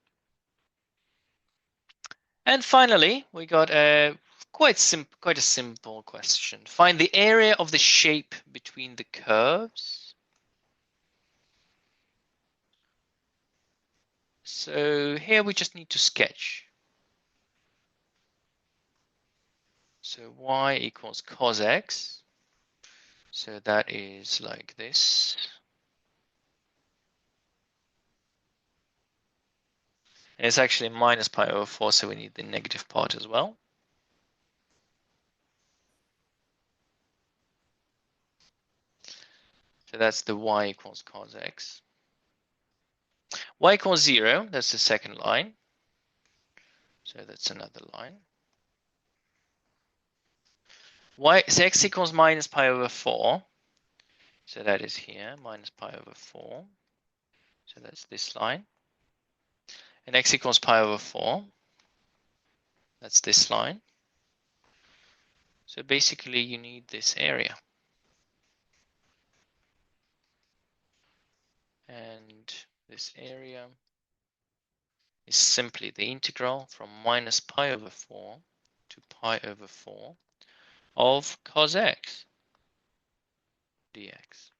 And finally, we got a quite a simple question. Find the area of the shape between the curves. So here we just need to sketch. So y equals cos x. So that is like this. And it's actually minus pi over 4, so we need the negative part as well. So that's the y equals cos x. Y equals 0, that's the second line. So that's another line. So x equals minus pi over 4. So that is here, minus pi over 4. So that's this line. And x equals pi over 4. That's this line. So basically you need this area. And this area is simply the integral from minus pi over 4 to pi over 4 of cos x dx.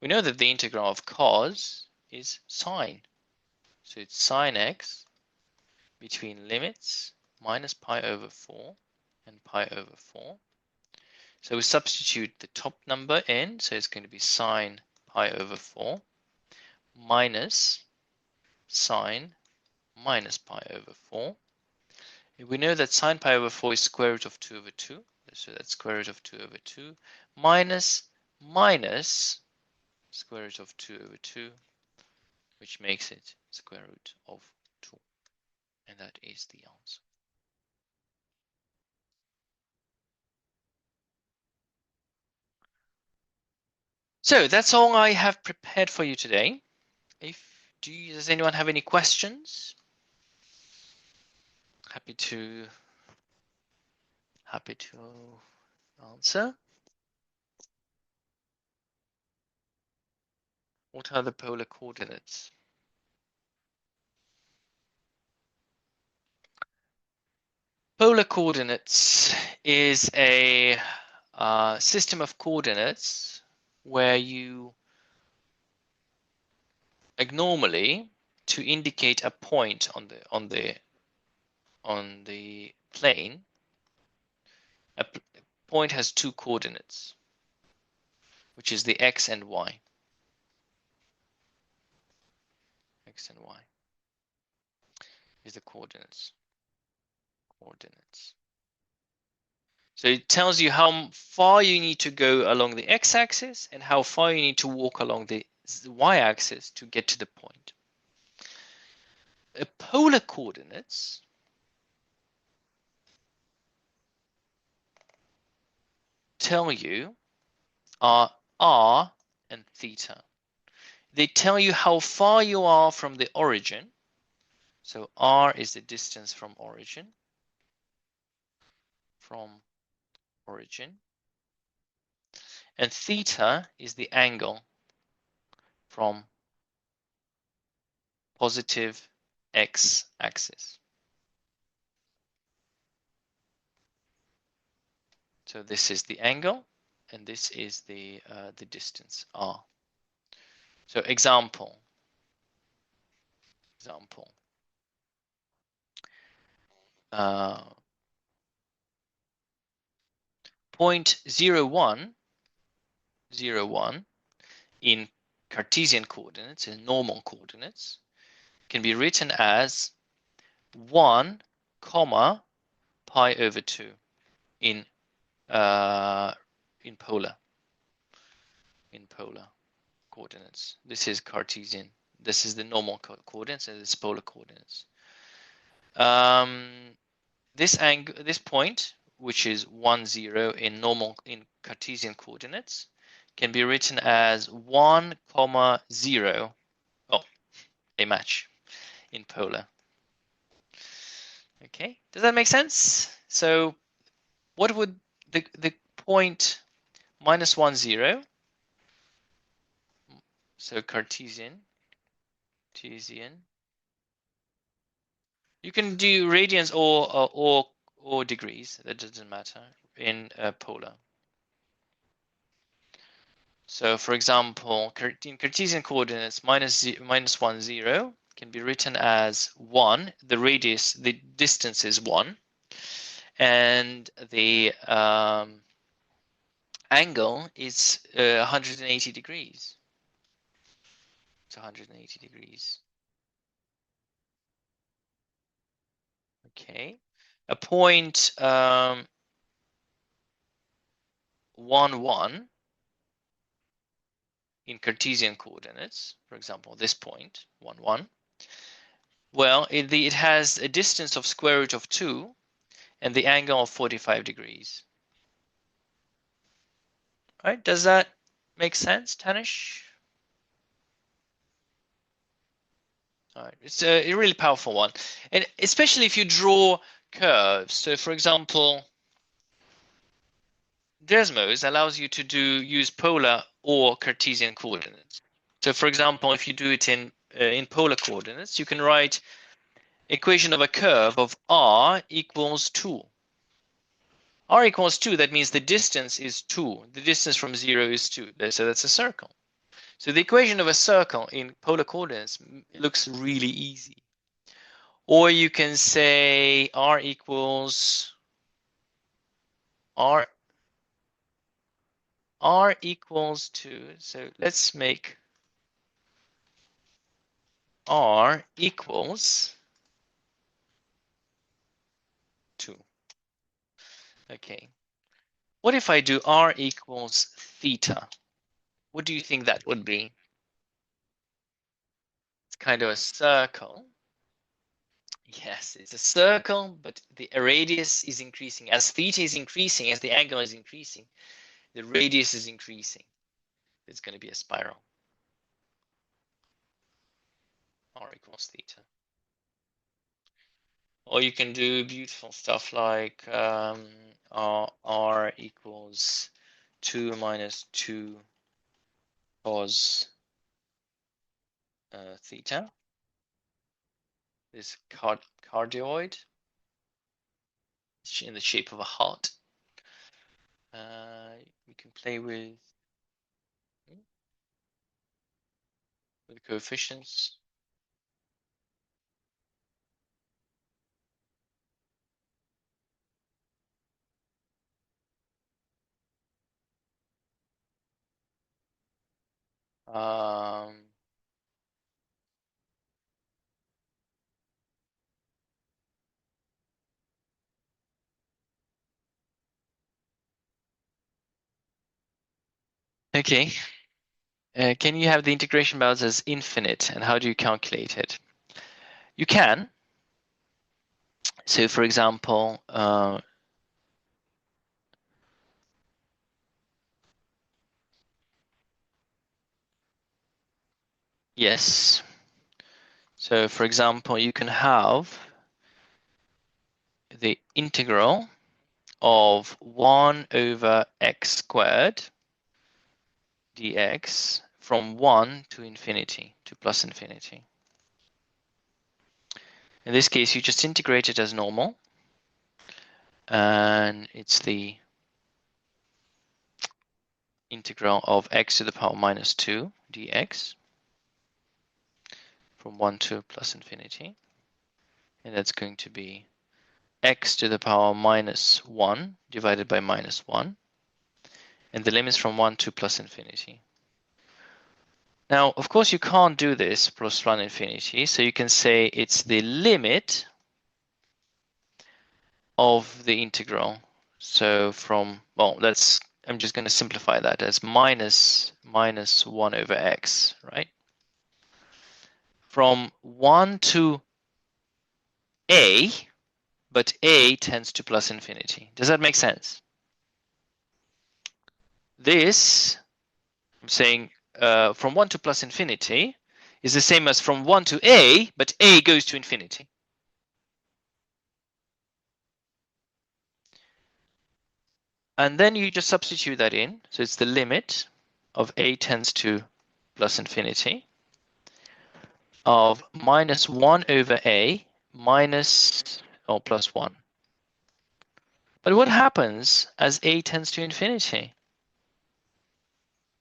We know that the integral of cos is sine. So it's sine x between limits minus pi over 4 and pi over 4. So we substitute the top number in, so it's going to be sine pi over 4 minus sine minus pi over 4. And we know that sine pi over 4 is square root of 2 over 2. So that's square root of 2 over 2 minus square root of 2 over 2, which makes it square root of 2. And that is the answer. So that's all I have prepared for you today. Does anyone have any questions? Happy to answer. What are the polar coordinates? Polar coordinates is a system of coordinates where you normally, to indicate a point on the plane, a point has two coordinates, which is the x and y. X and y is the coordinates. So it tells you how far you need to go along the x-axis and how far you need to walk along the y-axis to get to the point. Polar coordinates tell you are r and theta. They tell you how far you are from the origin. So r is the distance from origin. And theta is the angle from positive x-axis. So this is the angle, and this is the distance r. So example. Point 0, 1 in Cartesian coordinates, in normal coordinates, can be written as 1, pi over 2 in polar coordinates. This is Cartesian. This is the normal coordinates, and this is polar coordinates. This point, which is 1, 0 in Cartesian coordinates, can be written as 1, 0. Oh, they match in polar. Okay, does that make sense? So what would the point -1, 0, so Cartesian, you can do radians or degrees, that doesn't matter in polar. So for example, in Cartesian coordinates, -1, 0 can be written as 1. The radius, the distance is 1, and the angle is 180 degrees. It's 180 degrees. Okay. A point 1, 1 in Cartesian coordinates, for example, this point 1, 1. Well, it has a distance of square root of 2 and the angle of 45 degrees. Right? Does that make sense, Tanish? All right. It's a really powerful one, and especially if you draw curves. So, for example, Desmos allows you to use polar or Cartesian coordinates. So, for example, if you do it in polar coordinates, you can write equation of a curve of r equals 2. R equals 2, that means the distance is 2. The distance from 0 is 2. So that's a circle. So the equation of a circle in polar coordinates looks really easy. Or you can say r equals 2. So let's make r equals 2. Okay. What if I do r equals theta? What do you think that would be? It's kind of a circle. Yes, it's a circle, but the radius is increasing. As theta is increasing, as the angle is increasing, the radius is increasing. It's going to be a spiral. R equals theta. Or you can do beautiful stuff like R equals 2 minus 2 cos theta. This cardioid in the shape of a heart. We can play with the coefficients. Okay. Can you have the integration bounds as infinite, and how do you calculate it? You can. So, for example, yes. So, for example, you can have the integral of 1 over x squared dx from 1 to infinity, to plus infinity. In this case, you just integrate it as normal, and it's the integral of x to the power minus 2 dx from 1 to plus infinity, and that's going to be x to the power minus 1 divided by minus 1, and the limits from 1 to plus infinity. Now, of course, you can't do this plus 1 infinity, so you can say it's the limit of the integral. So from, well, I'm just going to simplify that as minus 1 over x, right? From 1 to a, but a tends to plus infinity. Does that make sense? This, I'm saying from 1 to plus infinity is the same as from 1 to a, but a goes to infinity. And then you just substitute that in. So it's the limit of a tends to plus infinity of minus 1 over a minus or plus 1. But what happens as a tends to infinity?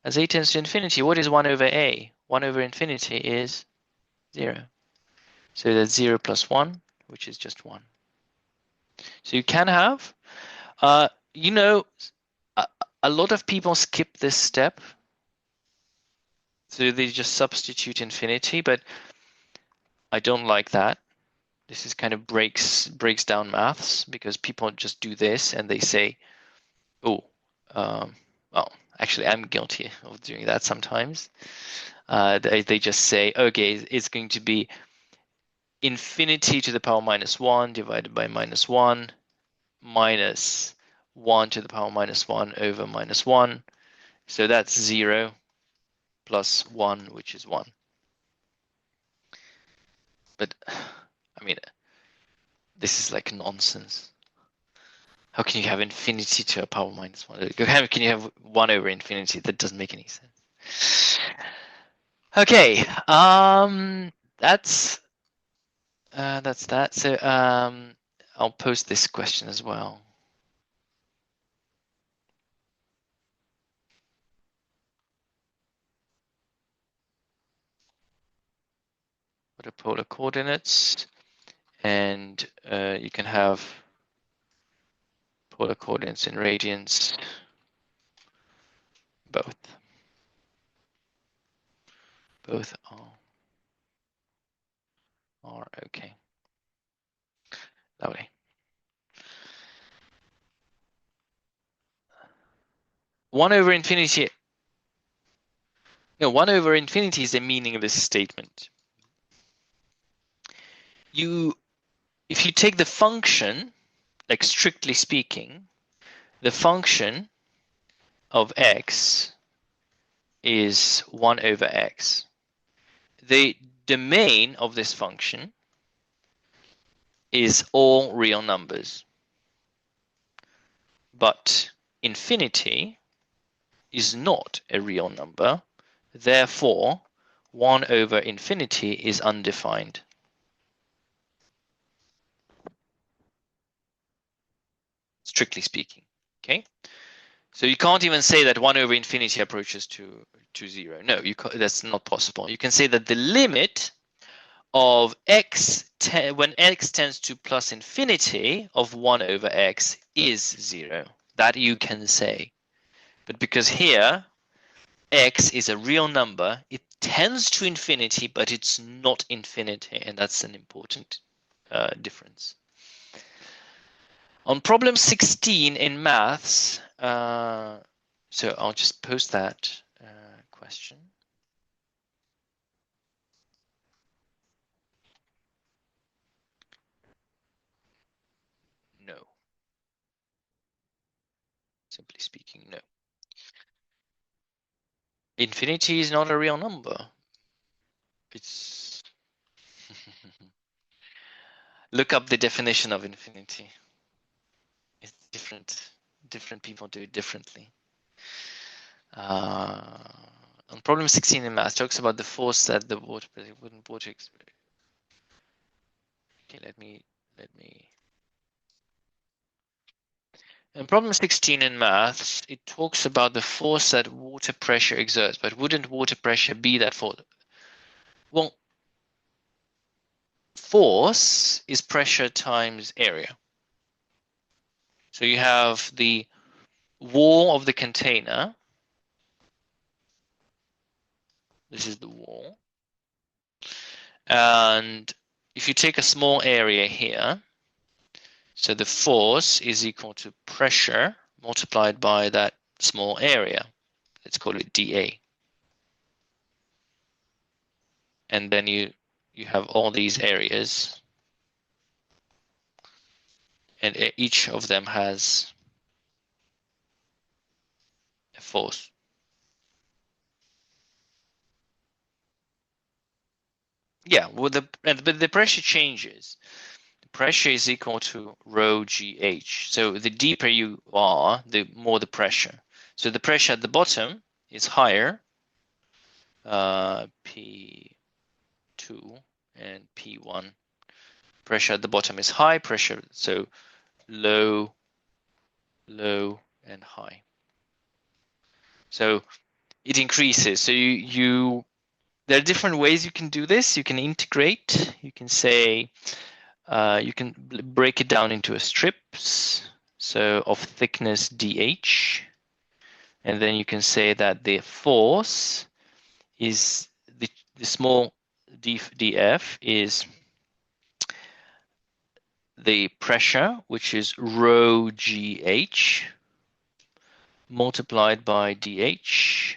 As a tends to infinity, what is 1 over a? 1 over infinity is 0. So that's 0 plus 1, which is just 1. So you can have, you know, a lot of people skip this step. So they just substitute infinity, but I don't like that. This is kind of breaks down maths because people just do this and they say, oh, well, actually, I'm guilty of doing that sometimes. They just say, okay, it's going to be infinity to the power minus 1 divided by minus 1 minus 1 to the power minus 1 over minus 1. So that's 0 plus 1, which is 1. But, I mean, this is like nonsense. How can you have infinity to a power minus 1? How can you have 1 over infinity? That doesn't make any sense. Okay, that's that. So I'll post this question as well. What are polar coordinates? And you can have polar coordinates in radians, both. Both are okay. Lovely. 1 over infinity. No, 1 over infinity is the meaning of this statement. If you take the function, like strictly speaking, the function of x is 1 over x. The domain of this function is all real numbers. But infinity is not a real number. Therefore, 1 over infinity is undefined. Strictly speaking. Okay? So you can't even say that 1 over infinity approaches to 0. No, that's not possible. You can say that the limit of x when x tends to plus infinity of 1 over x is 0. That you can say. But because here x is a real number, it tends to infinity, but it's not infinity, and that's an important difference. On problem 16 in maths, so I'll just post that question. No. Simply speaking, no. Infinity is not a real number. It's look up the definition of infinity. It's different. Different people do it differently. On problem 16 in math, talks about the force that the wooden water. Okay, let me. In problem 16 in maths, it talks about the force that water pressure exerts, but wouldn't water pressure be that force? Well, force is pressure times area. So you have the wall of the container. This is the wall. And if you take a small area here, so the force is equal to pressure multiplied by that small area. Let's call it dA. And then you have all these areas, and each of them has a force. Yeah, well, but the pressure changes. The pressure is equal to rho GH. So the deeper you are, the more the pressure. So the pressure at the bottom is higher, P2 and P1. Pressure at the bottom is high, pressure, so low, low, and high. So it increases. So there are different ways you can do this. You can integrate. You can say, you can break it down into strips, so of thickness dH, and then you can say that the force is the small df is the pressure, which is rho gh, multiplied by dH,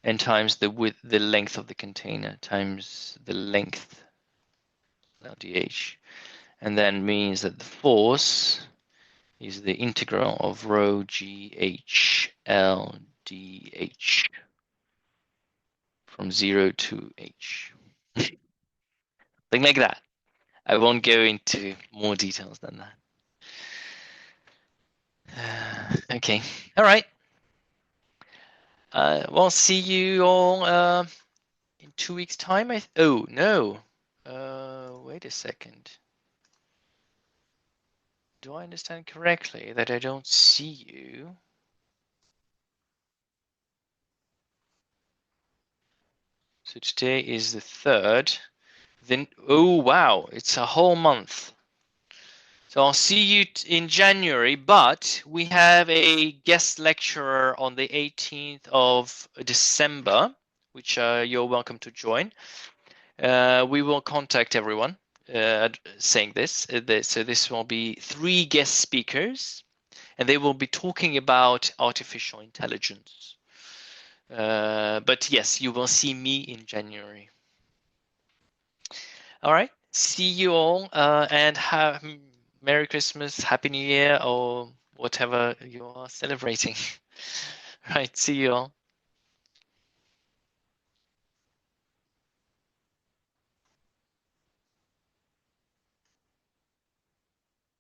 and times the width, the length of the container, times the length, now dH, and then means that the force is the integral of rho gh L dH from 0 to h. Thing like that. I won't go into more details than that. Okay, all right. Well, see you all in 2 weeks' time. Oh no. Wait a second. Do I understand correctly that I don't see you? So today is the 3rd. Then, oh wow, it's a whole month. So I'll see you in January, but we have a guest lecturer on the 18th of December, which you're welcome to join. We will contact everyone saying this. So this will be 3 guest speakers, and they will be talking about artificial intelligence. But yes, you will see me in January. All right. See you all, and have Merry Christmas, Happy New Year, or whatever you are celebrating. Right. See you all.